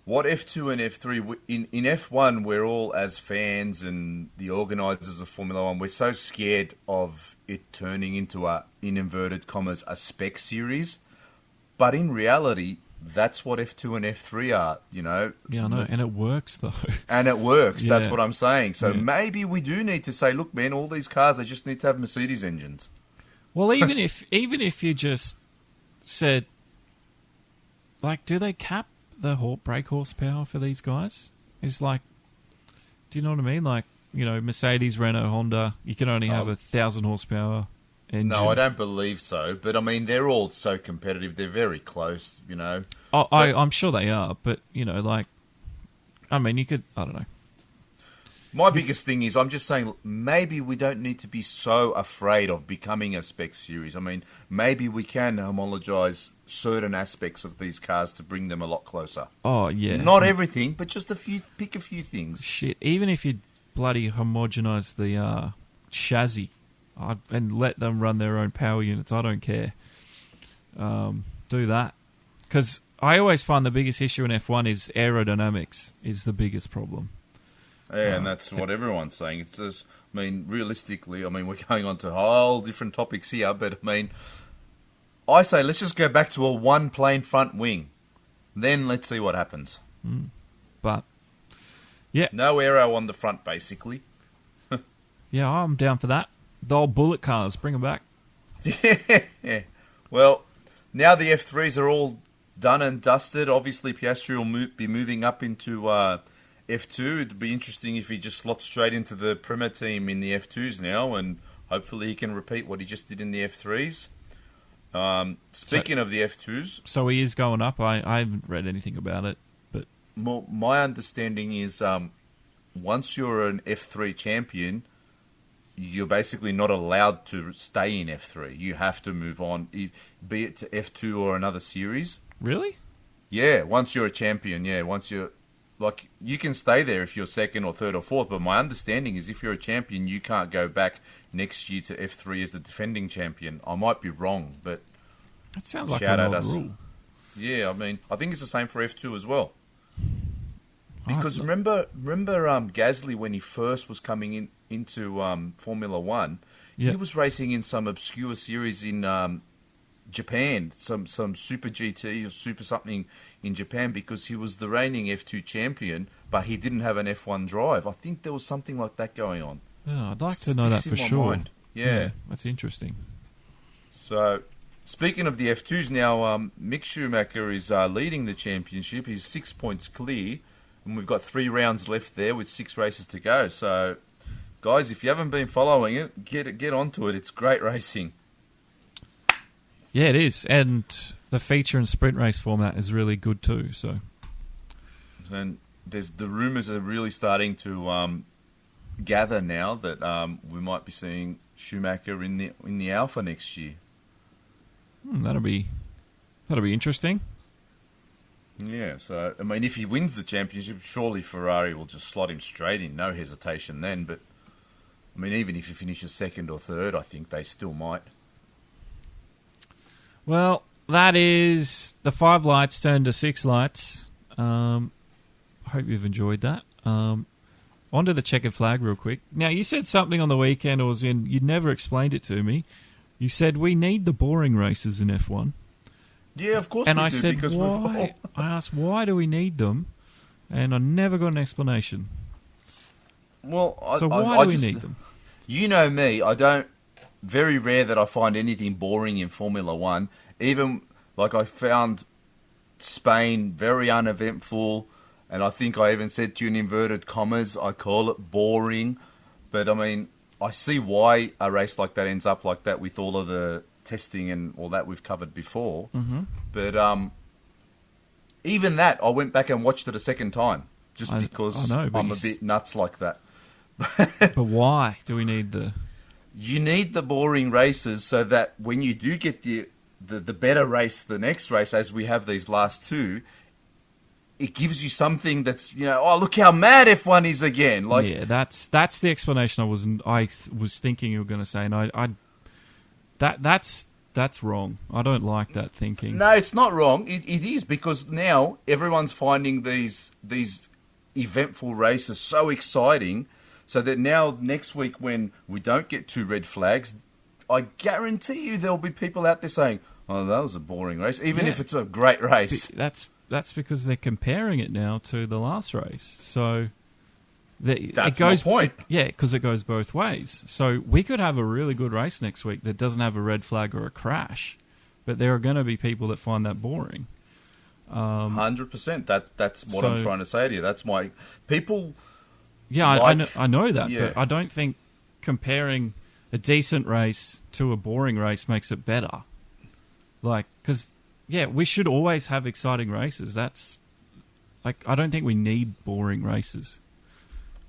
what F2 and F3, in F1, we're all, as fans and the organisers of Formula One, we're so scared of it turning into in inverted commas, a spec series. But in reality, that's what F2 and F3 are, Yeah, I know, and it works, though. And it works, Yeah. That's what I'm saying. So Yeah. maybe we do need to say, look, man, all these cars, they just need to have Mercedes engines. Well, even if you just said, like, do they cap the brake horsepower for these guys? It's like, do you know what I mean? Like, Mercedes, Renault, Honda, you can only have 1,000 horsepower engine. No, I don't believe so. But, I mean, they're all so competitive. They're very close, Oh, I'm sure they are, but, you could, I don't know. My biggest thing is I'm just saying maybe we don't need to be so afraid of becoming a spec series. I mean, maybe we can homologise certain aspects of these cars to bring them a lot closer. Oh, yeah. Not everything, but just pick a few things. Shit, even if you bloody homogenise the chassis and let them run their own power units, I don't care. Do that. Because I always find the biggest issue in F1 is aerodynamics is the biggest problem. Yeah, and that's what everyone's saying. It's just, realistically, we're going on to whole different topics here, but I say let's just go back to a one plane front wing. Then let's see what happens. But, yeah. No aero on the front, basically. Yeah, I'm down for that. The old bullet cars, bring them back. Yeah. Well, now the F3s are all done and dusted. Obviously, Piastri will be moving up into F2. It'd be interesting if he just slots straight into the Prima team in the F2s now, and hopefully he can repeat what he just did in the F3s. Speaking of the F2s... So he is going up. I haven't read anything about it. But my understanding is once you're an F3 champion, you're basically not allowed to stay in F3. You have to move on, be it to F2 or another series. Really? Yeah, once you're a champion, once you're... Like, you can stay there if you're second or third or fourth, but my understanding is if you're a champion, you can't go back next year to F3 as the defending champion. I might be wrong, but... That sounds like an old rule. Yeah, I think it's the same for F2 as well. Because remember Gasly, when he first was coming into Formula One, he was racing in some obscure series in Japan, some Super GT or Super something in Japan, because he was the reigning F2 champion, but he didn't have an F1 drive. I think there was something like that going on. Yeah, I'd like to know that for sure. Mind. Yeah, that's interesting. So, speaking of the F2s now, Mick Schumacher is leading the championship. He's 6 points clear, and we've got 3 rounds left there with 6 races to go. So, guys, if you haven't been following it, get onto it. It's great racing. Yeah, it is, and the feature and sprint race format is really good too. So, and the rumours are really starting to gather now that we might be seeing Schumacher in the Alpha next year. That'll be interesting. Yeah, so if he wins the championship, surely Ferrari will just slot him straight in, no hesitation then. But even if he finishes second or third, I think they still might. Well, that is the 5 lights turned to 6 lights. I hope you've enjoyed that. Onto the checkered flag real quick. Now, you said something on the weekend, or you never explained it to me. You said we need the boring races in F1. Yeah, of course and we I do. Said, because why? I asked, why do we need them? and I never got an explanation. Well, Why do we need them? You know me, I don't. Very rare that I find anything boring in Formula One. Even like I found Spain very uneventful, and I think I even said to you in inverted commas, I call it boring. But I mean, I see why a race like that ends up like that with all of the testing and all that we've covered before. Mm-hmm. But even that, I went back and watched it a second time just because I'm a bit nuts like that. But why do we need the... You need the boring races so that when you do get the better race, the next race, as we have these last two, it gives you something that's, oh, look how mad F1 is again. Like, yeah, that's the explanation I was thinking you were going to say, and that's wrong. I don't like that thinking. No, it's not wrong. It is, because now everyone's finding these eventful races so exciting. So that now, next week, when we don't get 2 red flags, I guarantee you there'll be people out there saying, oh, that was a boring race, even if it's a great race. That's because they're comparing it now to the last race. So that's my point. Yeah, because it goes both ways. So we could have a really good race next week that doesn't have a red flag or a crash, but there are going to be people that find that boring. 100%. That's what I'm trying to say to you. That's my... People... Yeah, I know that, but I don't think comparing a decent race to a boring race makes it better. Like, because, we should always have exciting races. That's, like, I don't think we need boring races.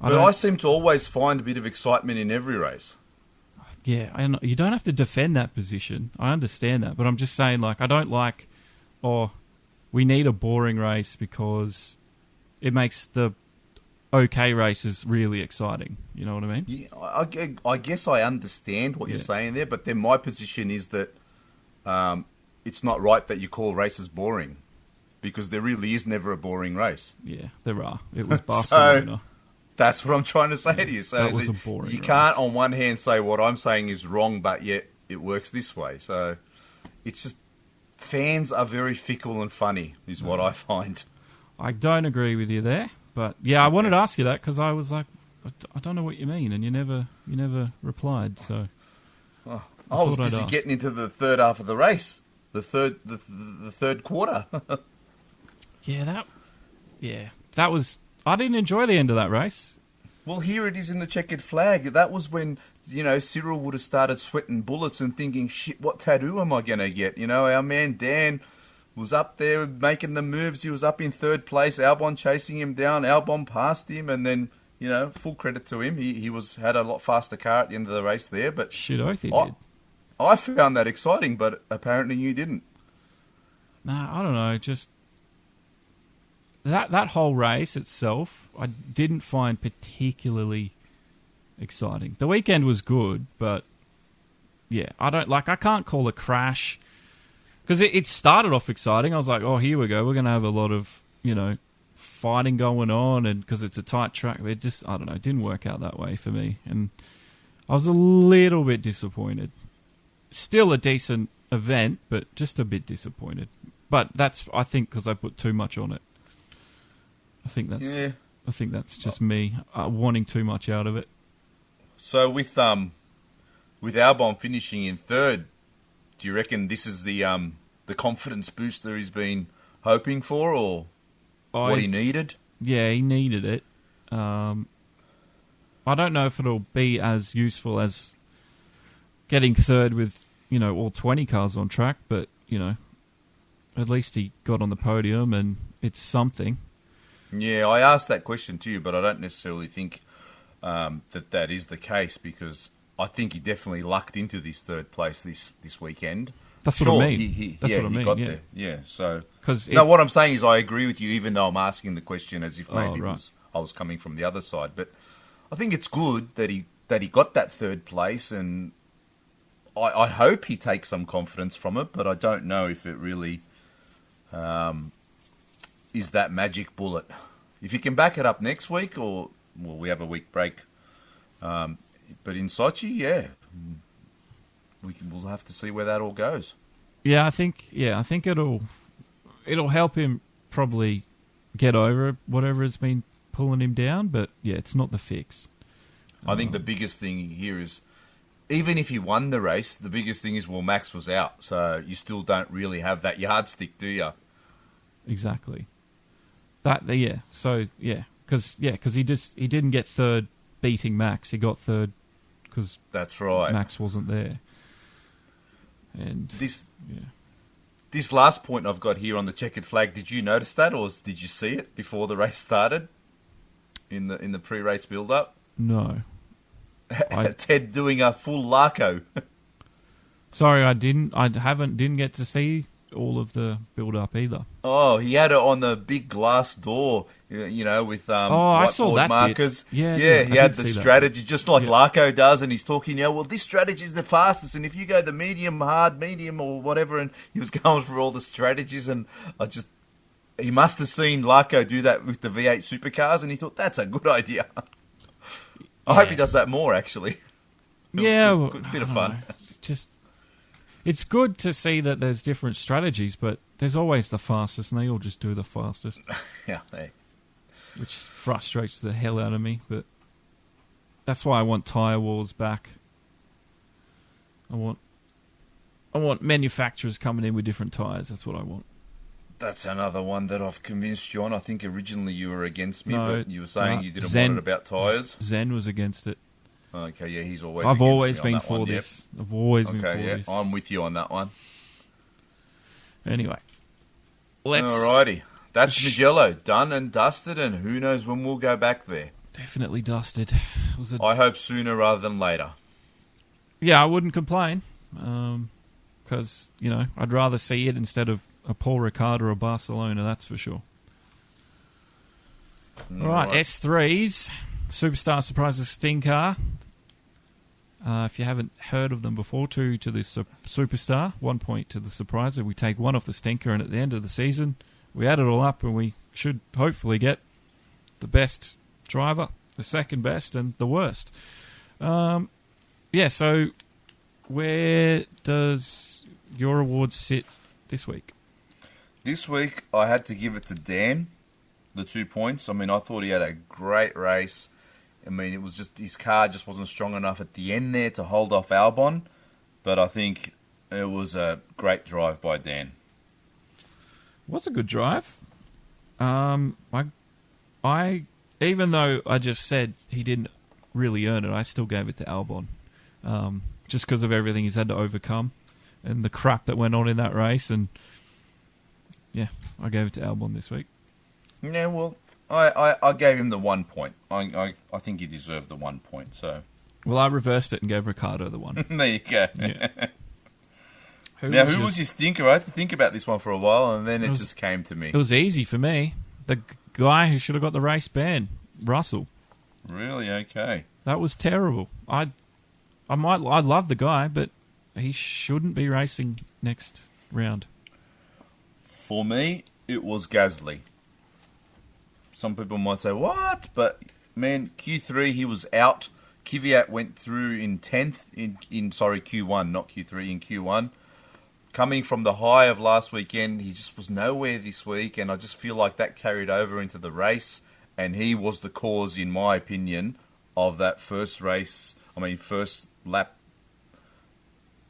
I seem to always find a bit of excitement in every race. Yeah, and you don't have to defend that position. I understand that, but I'm just saying, like, I don't like, we need a boring race because it makes the okay races really exciting. You know what I mean? Yeah, I guess I understand what you're saying there, but then my position is that it's not right that you call races boring, because there really is never a boring race. Yeah, there are. It was Barcelona. So that's what I'm trying to say to you. So that was a boring race. Can't on one hand say what I'm saying is wrong, but yet it works this way. So it's just, fans are very fickle and funny, is what I find. I don't agree with you there. But I wanted to ask you that because I was like, I don't know what you mean, and you never replied. So I was busy getting into the third half of the race, the third quarter. That was. I didn't enjoy the end of that race. Well, here it is in the checkered flag. That was when Cyril would have started sweating bullets and thinking, shit, what tattoo am I gonna get? Our man Dan was up there making the moves. He was up in third place. Albon chasing him down. Albon passed him, and then, full credit to him. He had a lot faster car at the end of the race there. But shit, I think he did. I found that exciting, but apparently you didn't. Nah, I don't know. Just that whole race itself, I didn't find particularly exciting. The weekend was good, but I can't call a crash. Because it started off exciting. I was like, oh, here we go. We're going to have a lot of, fighting going on, and because it's a tight track. It just, I don't know, it didn't work out that way for me. And I was a little bit disappointed. Still a decent event, but just a bit disappointed. But that's, I think, because I put too much on it. I think that's just me wanting too much out of it. So with Albon finishing in third, do you reckon this is the confidence booster he's been hoping for, or what he needed? Yeah, he needed it. I don't know if it'll be as useful as getting third with, all 20 cars on track, but, at least he got on the podium, and it's something. Yeah, I asked that question to you, but I don't necessarily think that is the case, because I think he definitely lucked into this third place this weekend. That's what I mean. He got there. Yeah, so... what I'm saying is I agree with you, even though I'm asking the question as if maybe I was coming from the other side. But I think it's good that he got that third place, and I hope he takes some confidence from it, but I don't know if it really is that magic bullet. If he can back it up next week, or we have a week break, but in Sochi, we'll have to see where that all goes. I think it'll help him probably get over whatever has been pulling him down. But yeah, it's not the fix. I think the biggest thing here is, even if he won the race, the biggest thing is, well, Max was out, so you still don't really have that yardstick, do you? Exactly. So because he didn't get third beating Max. He got third because that's right. Max wasn't there. And this last point I've got here on the checkered flag, did you notice that, or did you see it before the race started in the pre-race build-up? No. Ted doing a full Larko. Sorry, I didn't get to see all of the build-up either. Oh, he had it on the big glass door, with I saw that markers. Bit. Yeah, he had the strategy just like Larko does, and he's talking, well, this strategy is the fastest, and if you go the medium, hard, medium, or whatever, and he was going through all the strategies, and he must have seen Larko do that with the V8 supercars, and he thought, that's a good idea. I hope he does that more, actually. Good bit of fun. It's good to see that there's different strategies, but there's always the fastest, and they all just do the fastest. Yeah, hey. Which frustrates the hell out of me, but that's why I want tyre wars back. I want manufacturers coming in with different tyres. That's what I want. That's another one that I've convinced you on. I think originally you were against me, but you were saying you didn't want it about tyres. Zen was against it. Okay, yeah, he's always. I've always been been for this. Yep. I've always been for this. I'm with you on that one. Anyway, alrighty, that's Mugello done and dusted, and who knows when we'll go back there. Definitely dusted. I hope sooner rather than later. Yeah, I wouldn't complain, because I'd rather see it instead of a Paul Ricard or a Barcelona. That's for sure. All right, S3s. Superstar Surprises Stinker. If you haven't heard of them before, 2 to the Superstar, 1 point to the Surpriser. We take 1 off the Stinker, and at the end of the season, we add it all up, and we should hopefully get the best driver, the second best, and the worst. So where does your award sit this week? This week, I had to give it to Dan, the 2 points. I mean, I thought he had a great race. I mean, it was just his car just wasn't strong enough at the end there to hold off Albon. But I think it was a great drive by Dan. It was a good drive. I even though I just said he didn't really earn it, I still gave it to Albon. Just because of everything he's had to overcome and the crap that went on in that race. And yeah, I gave it to Albon this week. Yeah, well, I gave him the 1 point. I think he deserved the 1 point. So, well, I reversed it and gave Ricciardo the 1. There you go. Yeah. Who was your stinker? I had to think about this one for a while, and then it just came to me. It was easy for me. The guy who should have got the race ban, Russell. Really? Okay. That was terrible. I love the guy, but he shouldn't be racing next round. For me, it was Gasly. Some people might say, what? But, man, Q3, he was out. Kvyat went through in 10th, in Q1, not Q3, in Q1. Coming from the high of last weekend, he just was nowhere this week, and I just feel like that carried over into the race, and he was the cause, in my opinion, of that first lap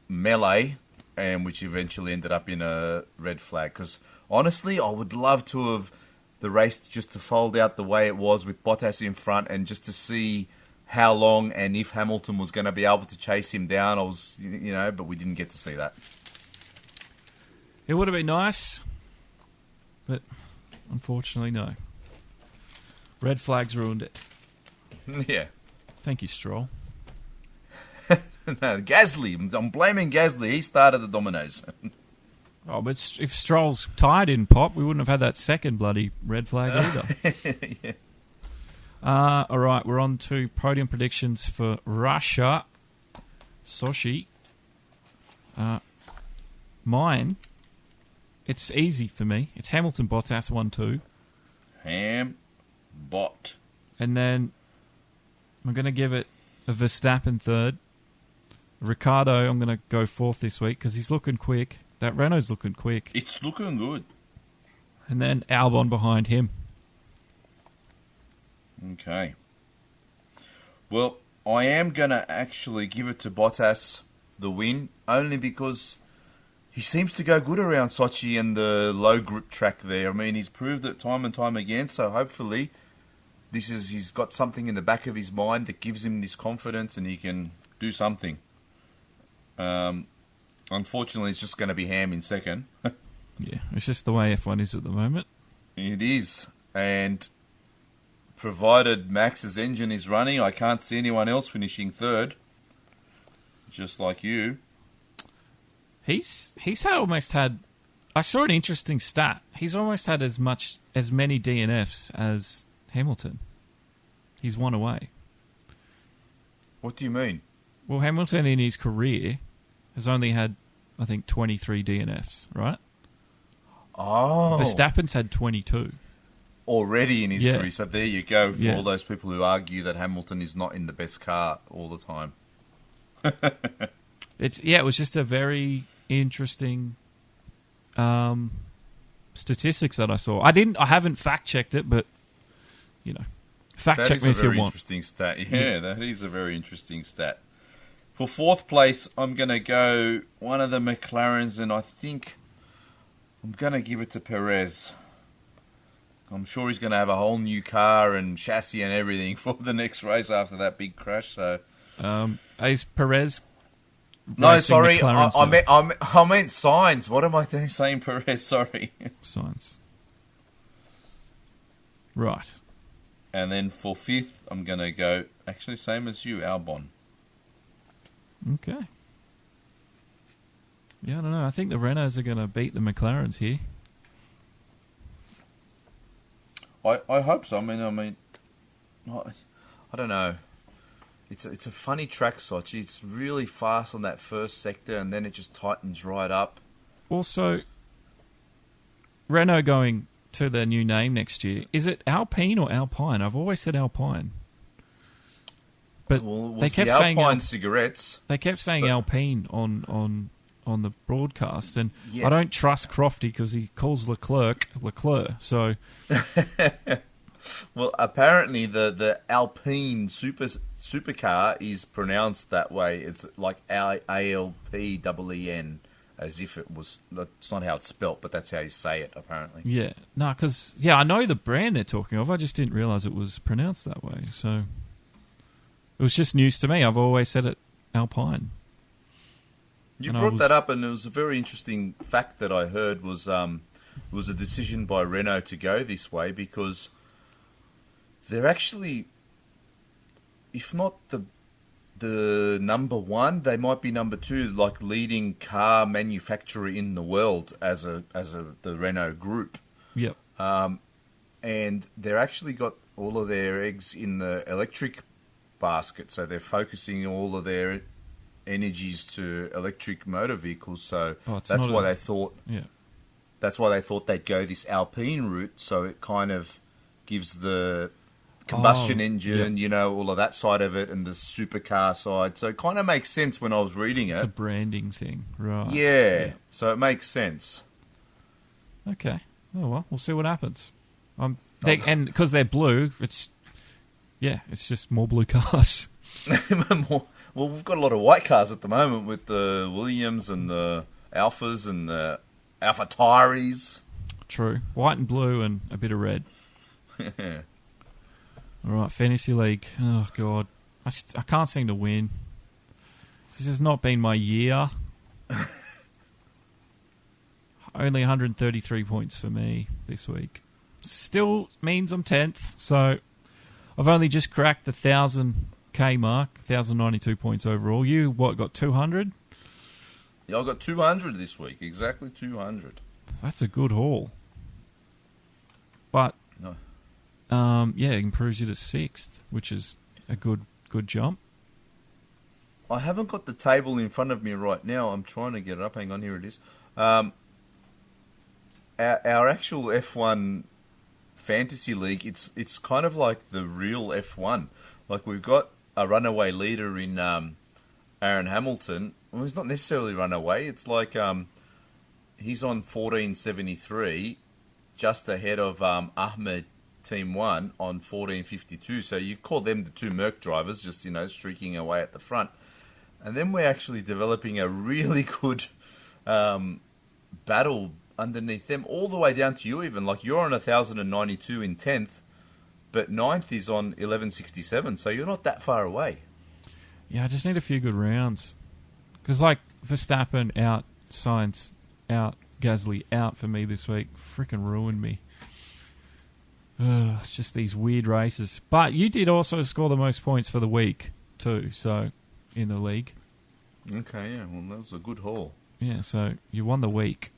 melee, and which eventually ended up in a red flag. Because, honestly, I would love to have the race just to fold out the way it was with Bottas in front, and just to see how long and if Hamilton was going to be able to chase him down. But we didn't get to see that. It would have been nice, but unfortunately, no. Red flags ruined it. Yeah. Thank you, Stroll. No, Gasly. I'm blaming Gasly. He started the dominoes. Oh, but if Stroll's tyre didn't pop, we wouldn't have had that second bloody red flag either. Yeah. All right, we're on to podium predictions for Russia. Sochi. Mine, it's easy for me. It's Hamilton, Bottas, 1-2. Bot. And then I'm going to give it a Verstappen third. Ricciardo, I'm going to go fourth this week because he's looking quick. That Renault's looking quick. It's looking good. And then Albon behind him. Okay. Well, I am going to actually give it to Bottas the win, only because he seems to go good around Sochi and the low grip track there. I mean, he's proved it time and time again, so hopefully he's got something in the back of his mind that gives him this confidence and he can do something. Unfortunately, it's just going to be Ham in second. Yeah, it's just the way F1 is at the moment. It is, and provided Max's engine is running, I can't see anyone else finishing third. Just like you. He's almost had. I saw an interesting stat. He's almost had as many DNFs as Hamilton. He's one away. What do you mean? Well, Hamilton in his career has only had, I think, 23 DNFs, right? Oh. Verstappen's had 22. Already in his career. So there you go for Yeah. all those people who argue that Hamilton is not in the best car all the time. It was just a very interesting statistics that I saw. I haven't fact checked it, but fact check me if you want. That is a very interesting stat. Yeah, that is a very interesting stat. For fourth place, I'm going to go one of the McLarens, and I think I'm going to give it to Perez. I'm sure he's going to have a whole new car and chassis and everything for the next race after that big crash. So, is Perez? No, sorry, McLaren, I meant Sainz. What am I saying, Perez? Sorry, Sainz. Right. And then for fifth, I'm going to go actually same as you, Albon. Okay. Yeah, I don't know. I think the Renaults are going to beat the McLarens here. I hope so. I mean, I don't know. It's a funny track, Sochi. It's really fast on that first sector, and then it just tightens right up. Also, Renault going to their new name next year. Is it Alpine or Alpine? I've always said Alpine. But they kept saying Alpine cigarettes. They kept saying Alpine on the broadcast, and yeah. I don't trust Crofty because he calls Leclerc. So, well, apparently the Alpine supercar is pronounced that way. It's like ALPEEN, as if it was. That's not how it's spelt, but that's how you say it. Apparently. Yeah, no, because I know the brand they're talking of. I just didn't realise it was pronounced that way. So it was just news to me. I've always said it Alpine. You brought that up, and it was a very interesting fact that I heard was a decision by Renault to go this way because they're actually, if not the number one, they might be number two, like leading car manufacturer in the world as the Renault group. Yep. And they're actually got all of their eggs in the electric basket, so they're focusing all of their energies to electric motor vehicles, so that's why they thought. Yeah, that's why they thought they'd go this Alpine route. So it kind of gives the combustion engine, all of that side of it, and the supercar side. So it kind of makes sense when I was reading it. It's a branding thing, right? Yeah, so it makes sense. Okay. Oh well, we'll see what happens. And because they're blue, it's just more blue cars. Well, we've got a lot of white cars at the moment with the Williams and the Alphas and the AlphaTauris. True. White and blue and a bit of red. All right, Fantasy League. Oh, God. I can't seem to win. This has not been my year. Only 133 points for me this week. Still means I'm 10th, so I've only just cracked the 1,000K mark, 1,092 points overall. You, got 200? Yeah, I got 200 this week, exactly 200. That's a good haul. But, it improves you to 6th, which is a good jump. I haven't got the table in front of me right now. I'm trying to get it up. Hang on, here it is. Our actual F1 Fantasy League, it's kind of like the real F1. Like, we've got a runaway leader in Aaron Hamilton. Well, he's not necessarily runaway. It's like he's on 1473, just ahead of Ahmed Team 1 on 14.52. So you call them the two Merc drivers, just, streaking away at the front. And then we're actually developing a really good battle underneath them, all the way down to you even. Like, you're on 1,092 in 10th, but 9th is on 1167, so you're not that far away. Yeah, I just need a few good rounds. Because, like, Verstappen out, Sainz out, Gasly out for me this week. Freaking ruined me. It's just these weird races. But you did also score the most points for the week, too, so, in the league. Okay, yeah, well, that was a good haul. Yeah, so you won the week.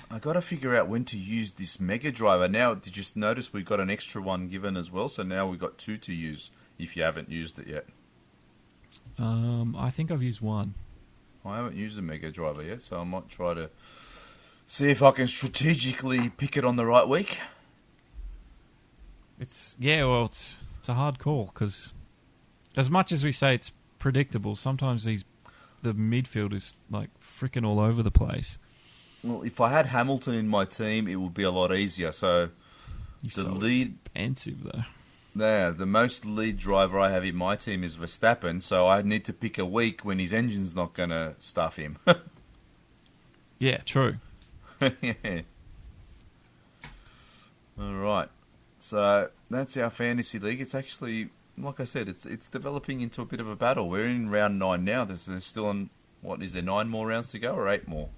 I got to figure out when to use this Mega Driver. Now, did you notice we got an extra one given as well? So now we've got 2 to use if you haven't used it yet. I think I've used 1. I haven't used the Mega Driver yet, so I might try to see if I can strategically pick it on the right week. It's a hard call because as much as we say it's predictable, sometimes the midfield is like freaking all over the place. Well, if I had Hamilton in my team, it would be a lot easier. So expensive though. Yeah, the most lead driver I have in my team is Verstappen, so I need to pick a week when his engine's not going to stuff him. Yeah, true. Yeah. All right. So that's our fantasy league. It's actually, like I said, it's developing into a bit of a battle. We're in round 9 now. There's still on, what, is there 9 more rounds to go or 8 more?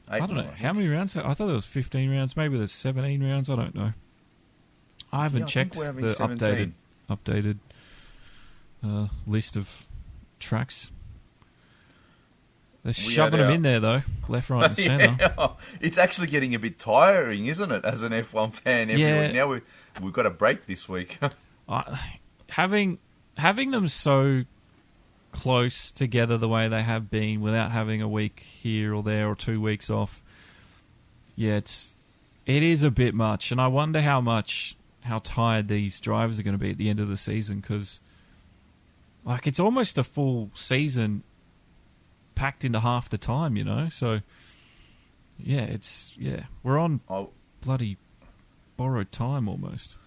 I don't know. How many rounds? I thought there was 15 rounds. Maybe there's 17 rounds. I don't know. I haven't checked the 17. updated list of tracks. They're shoving them in there, though, left, right, and centre. Yeah. It's actually getting a bit tiring, isn't it, as an F1 fan? Now we've got a break this week. Having them so close together the way they have been without having a week here or there or 2 weeks off, it is a bit much. And I wonder how tired these drivers are going to be at the end of the season because, like, it's almost a full season packed into half the time, So, we're on bloody borrowed time almost.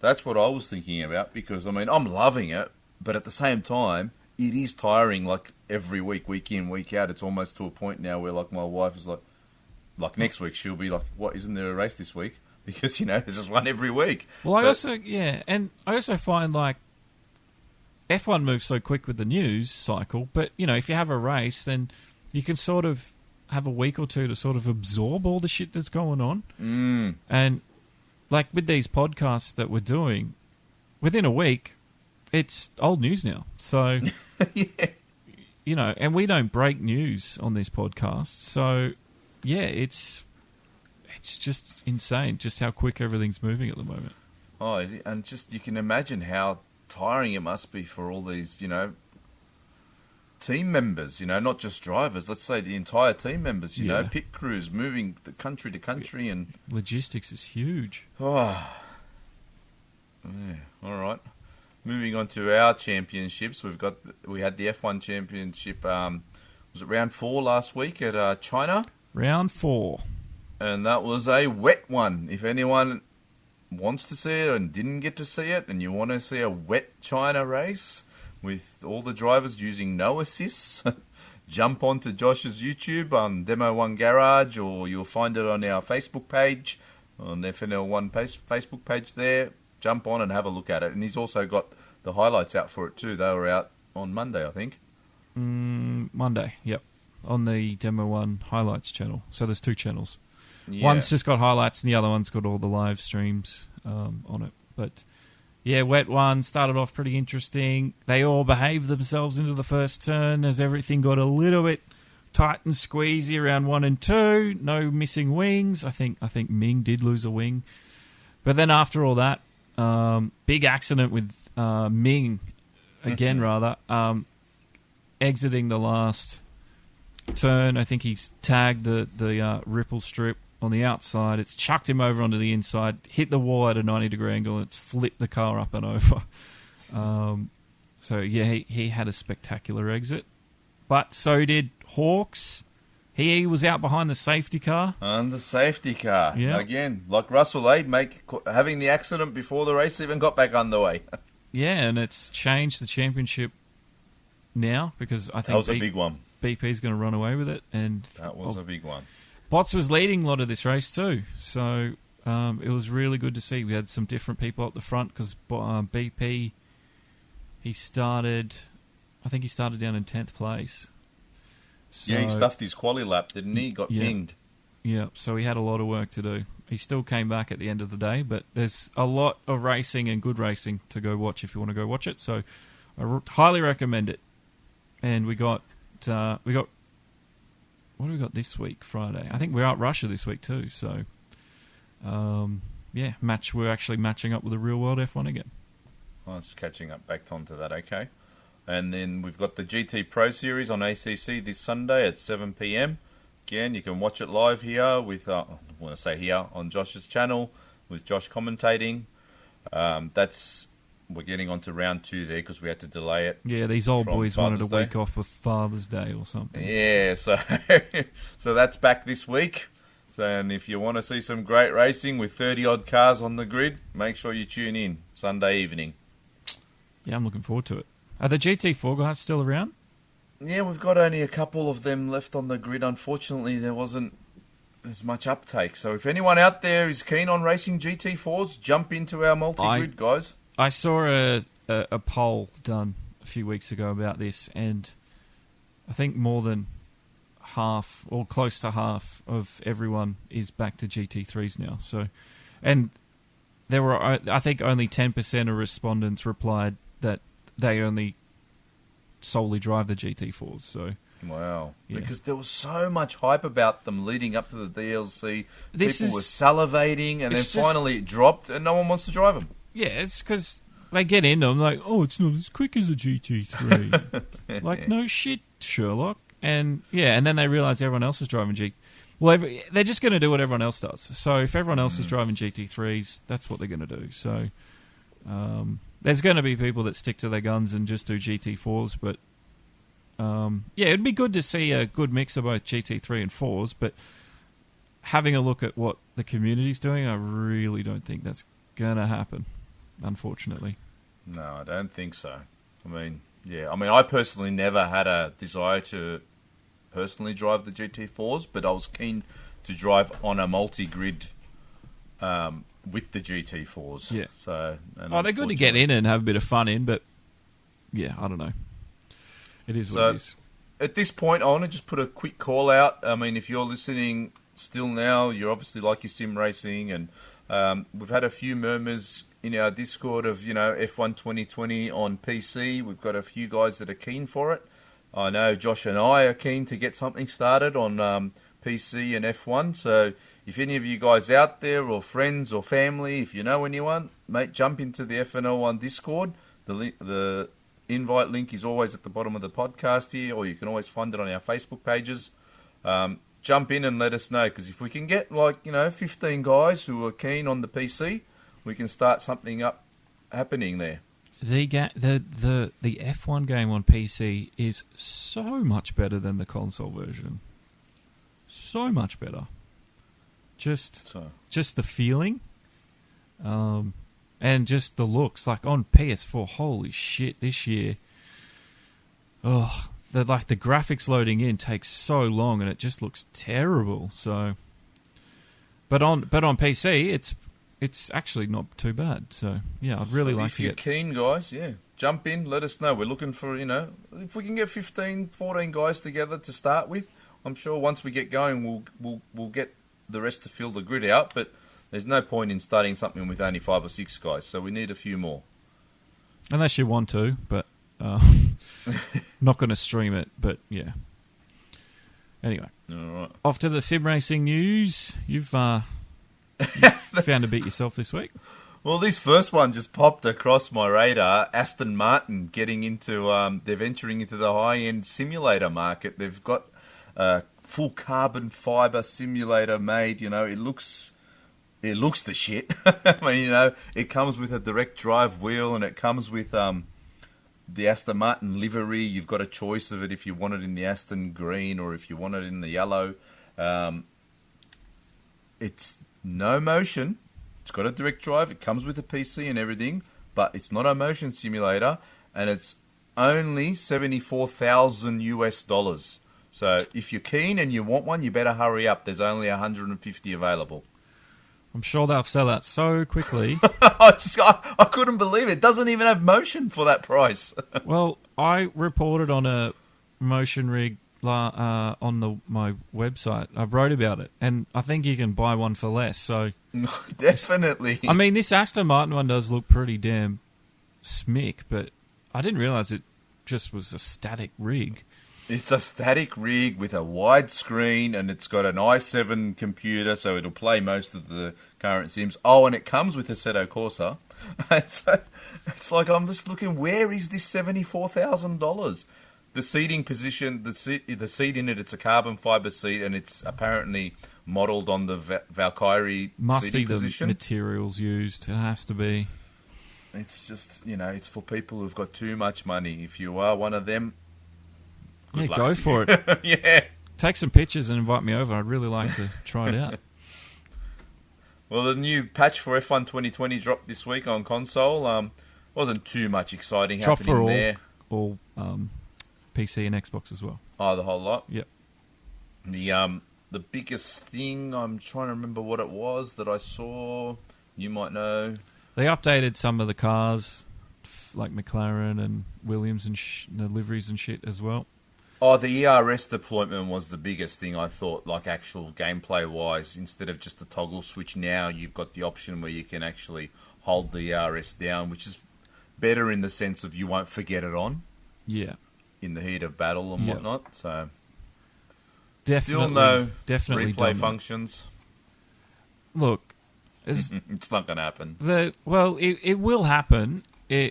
That's what I was thinking about because, I'm loving it, but at the same time, it is tiring, like, every week, week in, week out. It's almost to a point now where, like, my wife is like next week she'll be like, what, isn't there a race this week? Because, there's just one every week. Well, I also find, like, F1 moves so quick with the news cycle, but, if you have a race, then you can sort of have a week or two to sort of absorb all the shit that's going on. Mm. And, like, with these podcasts that we're doing, within a week, it's old news now. So, yeah. And we don't break news on this podcast. So, yeah, it's just insane just how quick everything's moving at the moment. Oh, and just you can imagine how tiring it must be for all these, team members, not just drivers. Let's say the entire team members, pit crews moving the country to country and logistics is huge. Oh, yeah. All right. Moving on to our championships, we had the F1 championship. Was it round 4 last week at China? Round 4. And that was a wet one. If anyone wants to see it and didn't get to see it, and you want to see a wet China race with all the drivers using no assists, jump onto Josh's YouTube on Demo 1 Garage, or you'll find it on our Facebook page, on the FNL1 Facebook page there. Jump on and have a look at it. And he's also got the highlights out for it too. They were out on Monday, I think. Monday, yep. On the Demo 1 highlights channel. So there's 2 channels. Yeah. One's just got highlights and the other one's got all the live streams on it. But, yeah, wet one started off pretty interesting. They all behaved themselves into the first turn as everything got a little bit tight and squeezy around 1 and 2. No missing wings. I think Ming did lose a wing. But then after all that, big accident with Ming, again rather, exiting the last turn. I think he's tagged the ripple strip on the outside. It's chucked him over onto the inside, hit the wall at a 90-degree angle, and it's flipped the car up and over. So, yeah, he had a spectacular exit. But so did Hawks. He was out behind the safety car. On the safety car. Yeah. Again, like Russell Aid, having the accident before the race even got back underway. Yeah, and it's changed the championship now because I think That was a big one. BP's going to run away with it. And That was a big one. Bottas was leading a lot of this race too. So it was really good to see. We had some different people up the front because BP, I think he started down in 10th place. So, Yeah, he stuffed his quali lap, didn't he? He got pinged. Yeah, so he had a lot of work to do. He still came back at the end of the day, but there's a lot of racing and good racing to go watch if you want to go watch it. So I highly recommend it. And we got what do we got this week? Friday. I think we're out Russia this week too. So we're actually matching up with the real world F1 again. I was catching up back onto that. Okay. And then we've got the GT Pro Series on ACC this Sunday at 7 p.m. Again, you can watch it live here with, on Josh's channel with Josh commentating. We're getting on to round 2 there because we had to delay it. Yeah, these old boys wanted a Father's week off for Father's Day or something. Yeah, so that's back this week. And if you want to see some great racing with 30-odd cars on the grid, make sure you tune in Sunday evening. Yeah, I'm looking forward to it. Are the GT4 guys still around? Yeah, we've got only a couple of them left on the grid. Unfortunately, there wasn't as much uptake. So if anyone out there is keen on racing GT4s, jump into our multi-grid, guys. I saw a poll done a few weeks ago about this, and I think more than half, or close to half, of everyone is back to GT3s now. So, and there were, I think, only 10% of respondents replied that they only solely drive the GT4s. So, wow, yeah. Because there was so much hype about them leading up to the DLC. People were salivating, and then finally it dropped, and no one wants to drive them. Yeah, it's because they get into them like, oh, it's not as quick as a GT3. Like, no shit, Sherlock. And yeah, and then they realise everyone else is driving Well, they're just going to do what everyone else does. So if everyone else is driving GT3s, that's what they're going to do. So there's going to be people that stick to their guns and just do GT4s. But it'd be good to see a good mix of both GT3 and 4s. But having a look at what the community's doing, I really don't think that's going to happen, unfortunately. No, I don't think so. I personally never had a desire to personally drive the GT4s, but I was keen to drive on a multi-grid with the GT4s. Yeah. So, they're good to get in and have a bit of fun in, but yeah, I don't know. It is what it is. At this point, I want to just put a quick call out. If you're listening still now, you obviously like your sim racing, and we've had a few murmurs in our Discord of, F1 2020 on PC. We've got a few guys that are keen for it. I know Josh and I are keen to get something started on PC and F1. So if any of you guys out there, or friends or family, if you know anyone, mate, jump into the FNL1 Discord. The invite link is always at the bottom of the podcast here, or you can always find it on our Facebook pages. Jump in and let us know, because if we can get 15 guys who are keen on the PC, we can start something up happening there. The F1 game on PC is so much better than the console version. So much better. Just the feeling, and just the looks. Like on PS4, holy shit! This year, the graphics loading in takes so long, and it just looks terrible. So, but on PC, it's actually not too bad. So, yeah, I'd really like to get... If you're keen, guys, jump in, let us know. We're looking for, if we can get 15, 14 guys together to start with, I'm sure once we get going, we'll get the rest to fill the grid out. But there's no point in starting something with only 5 or 6 guys, so we need a few more. Unless you want to, but not going to stream it, but yeah. Anyway, all right. Off to the sim racing news. You've... found a bit yourself this week? Well, this first one just popped across my radar. Aston Martin getting into, they're venturing into the high-end simulator market. They've got a full carbon fiber simulator made. It looks the shit. It comes with a direct drive wheel, and it comes with the Aston Martin livery. You've got a choice of it if you want it in the Aston green or if you want it in the yellow. It's no motion. It's got a direct drive. It comes with a PC and everything, but it's not a motion simulator, and it's only $74,000. So if you're keen and you want one, you better hurry up. There's only 150 available. I'm sure they'll sell out so quickly. I couldn't believe it. It doesn't even have motion for that price. Well, I reported on a motion rig on my website. I wrote about it, and I think you can buy one for less. So definitely. I mean, this Aston Martin one does look pretty damn smick, but I didn't realise it just was a static rig. It's a static rig with a wide screen, and it's got an i7 computer, so it'll play most of the current sims. Oh, and it comes with a Assetto Corsa. So it's like, I'm just looking, where is this $74,000? The seating position, the seat in it, it's a carbon fibre seat, and it's apparently modelled on the Valkyrie Must seating be the position. materials used. It has to be. It's just, it's for people who've got too much money. If you are one of them, good luck go to for you. it. Yeah. Take some pictures and invite me over. I'd really like to try it out. Well, the new patch for F1 2020 dropped this week on console. Wasn't too much exciting Drop happening for there. all PC and Xbox as well. Oh, the whole lot? Yep. The biggest thing, I'm trying to remember what it was that I saw. You might know. They updated some of the cars, like McLaren and Williams and the liveries and shit as well. Oh, the ERS deployment was the biggest thing, I thought, like actual gameplay-wise. Instead of just a toggle switch now, you've got the option where you can actually hold the ERS down, which is better in the sense of you won't forget it on. Yeah. In the heat of battle and whatnot. So, definitely, still no definitely replay functions. Look, it's not going to happen. It will happen. I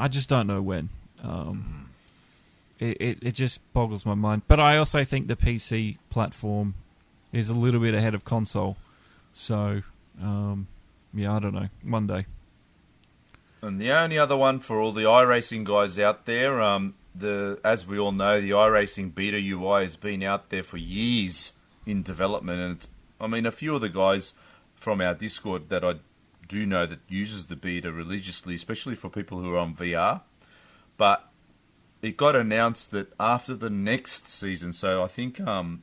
just don't know when. It just boggles my mind. But I also think the PC platform is a little bit ahead of console. So, I don't know. One day. And the only other one for all the iRacing guys out there, as we all know, the iRacing Beta UI has been out there for years in development. And a few of the guys from our Discord that I do know that uses the beta religiously, especially for people who are on VR. But it got announced that after the next season, so I think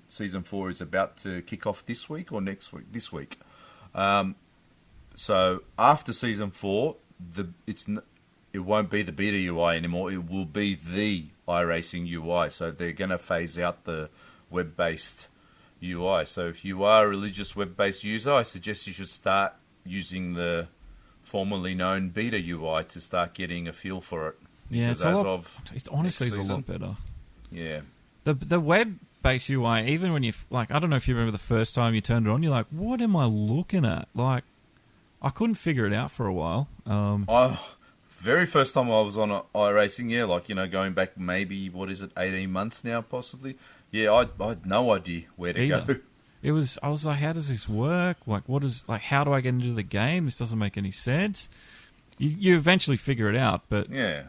Season 4 is about to kick off this week or next week? This week. So after Season 4, it won't be the beta UI anymore. It will be the iRacing UI. So they're going to phase out the web-based UI. So if you are a religious web-based user, I suggest you should start using the formerly known beta UI to start getting a feel for it. Yeah, it's honestly a lot better. Yeah. The web-based UI, even when you I don't know if you remember the first time you turned it on, you're like, what am I looking at? Like, I couldn't figure it out for a while. Very first time I was on iRacing, going back maybe 18 months now, possibly. Yeah, I had no idea where to go. I was like, how does this work? How do I get into the game? This doesn't make any sense. You eventually figure it out, but yeah,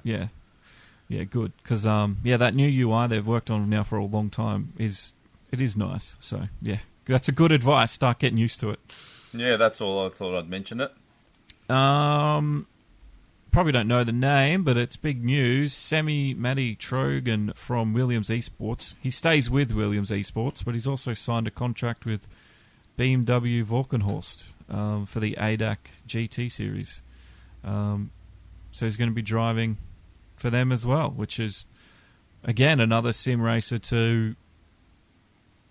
good. Because that new UI they've worked on now for a long time is nice. So yeah, that's a good advice. Start getting used to it. Yeah, that's all. I thought I'd mention it. Probably don't know the name, but it's big news. Matty Trogan from Williams Esports. He stays with Williams Esports, but he's also signed a contract with BMW Volkenhorst for the ADAC GT series. So he's going to be driving for them as well, which is, again, another sim racer to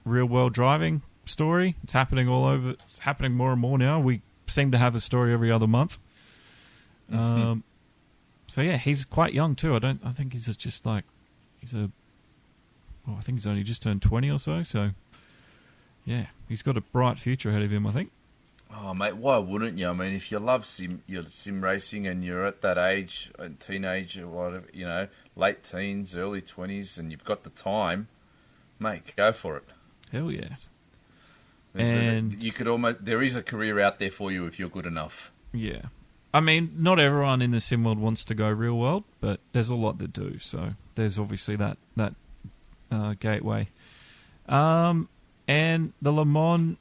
real-world driving story. It's happening all over. It's happening more and more now. We seem to have a story every other month. So yeah, he's quite young too. I think he's just I think he's only just turned 20 or so. So yeah, he's got a bright future ahead of him, I think. Oh mate, why wouldn't you? If you love sim racing and you're at that age, a teenage or whatever, late teens, early 20s, and you've got the time, mate, go for it. Hell yeah. You could there is a career out there for you if you're good enough. Yeah. I mean, not everyone in the sim world wants to go real world, but there's a lot that do. So there's obviously that gateway. And the Le Mans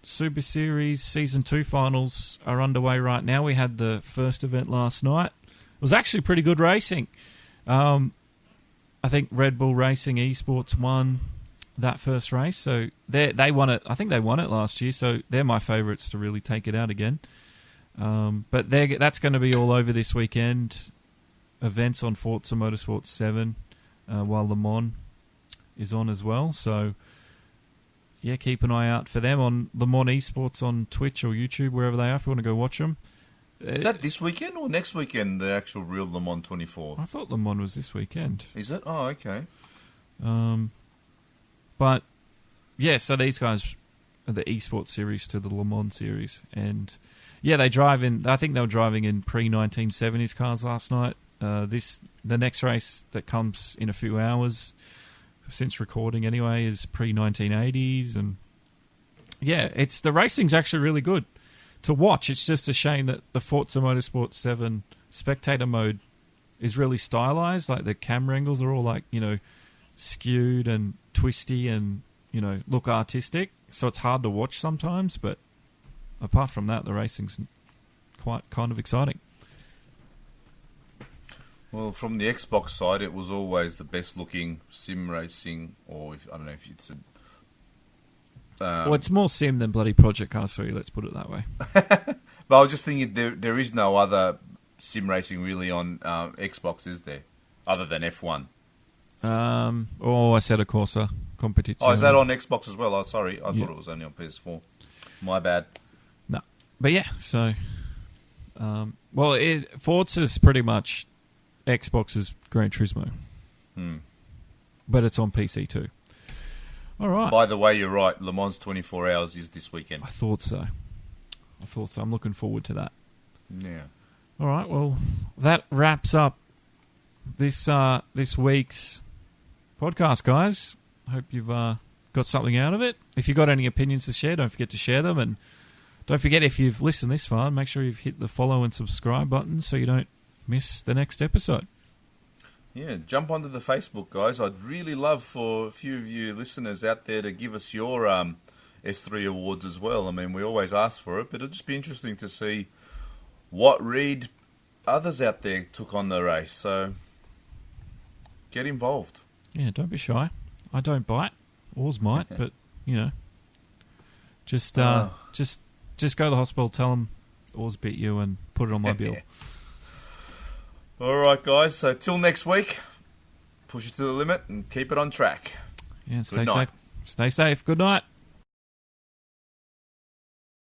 Super Series Season 2 finals are underway right now. We had the first event last night. It was actually pretty good racing. I think Red Bull Racing Esports won that first race. So they won it. I think they won it last year, so they're my favourites to really take it out again. But that's going to be all over this weekend. Events on Forza Motorsport 7, while Le Mans is on as well. So, yeah, keep an eye out for them on Le Mans Esports on Twitch or YouTube, wherever they are, if you want to go watch them. Is that this weekend or next weekend, the actual real Le Mans 24? I thought Le Mans was this weekend. Is it? Oh, okay. But, yeah, so these guys are the Esports series to the Le Mans series. And, yeah, they drive in... I think they were driving in pre-1970s cars last night. The next race that comes in a few hours, since recording anyway, is pre-1980s. And, yeah, the racing's actually really good to watch. It's just a shame that the Forza Motorsport 7 spectator mode is really stylized. Like, the camera angles are all, like, skewed and twisty and, look artistic. So it's hard to watch sometimes, but apart from that, the racing's quite kind of exciting. Well, from the Xbox side, it was always the best looking sim racing, or I don't know if it's well, it's more sim than bloody Project Car, sorry, let's put it that way. But I was just thinking there is no other sim racing really on Xbox, is there? Other than F1. I said a Corsa competition. Oh, is that on Xbox as well? Oh, sorry, I thought it was only on PS4. My bad. No. But yeah, so... Forza's pretty much Xbox's Gran Turismo. But it's on PC too. All right. By the way, you're right. Le Mans 24 Hours is this weekend. I thought so. I'm looking forward to that. Yeah. All right. Well, that wraps up this week's podcast, guys. Hope you've got something out of it. If you've got any opinions to share, don't forget to share them. And don't forget, if you've listened this far, make sure you've hit the follow and subscribe button so you don't miss the next episode. Yeah, jump onto the Facebook, guys. I'd really love for a few of you listeners out there to give us your S3 awards as well. I mean, we always ask for it, but it'd just be interesting to see what read others out there took on the race. So get involved. Yeah, don't be shy. I don't bite. Oars might, but, just go to the hospital, tell them Oars bit you and put it on my bill. All right, guys. So till next week, push it to the limit and keep it on track. Yeah, stay safe. Stay safe. Good night.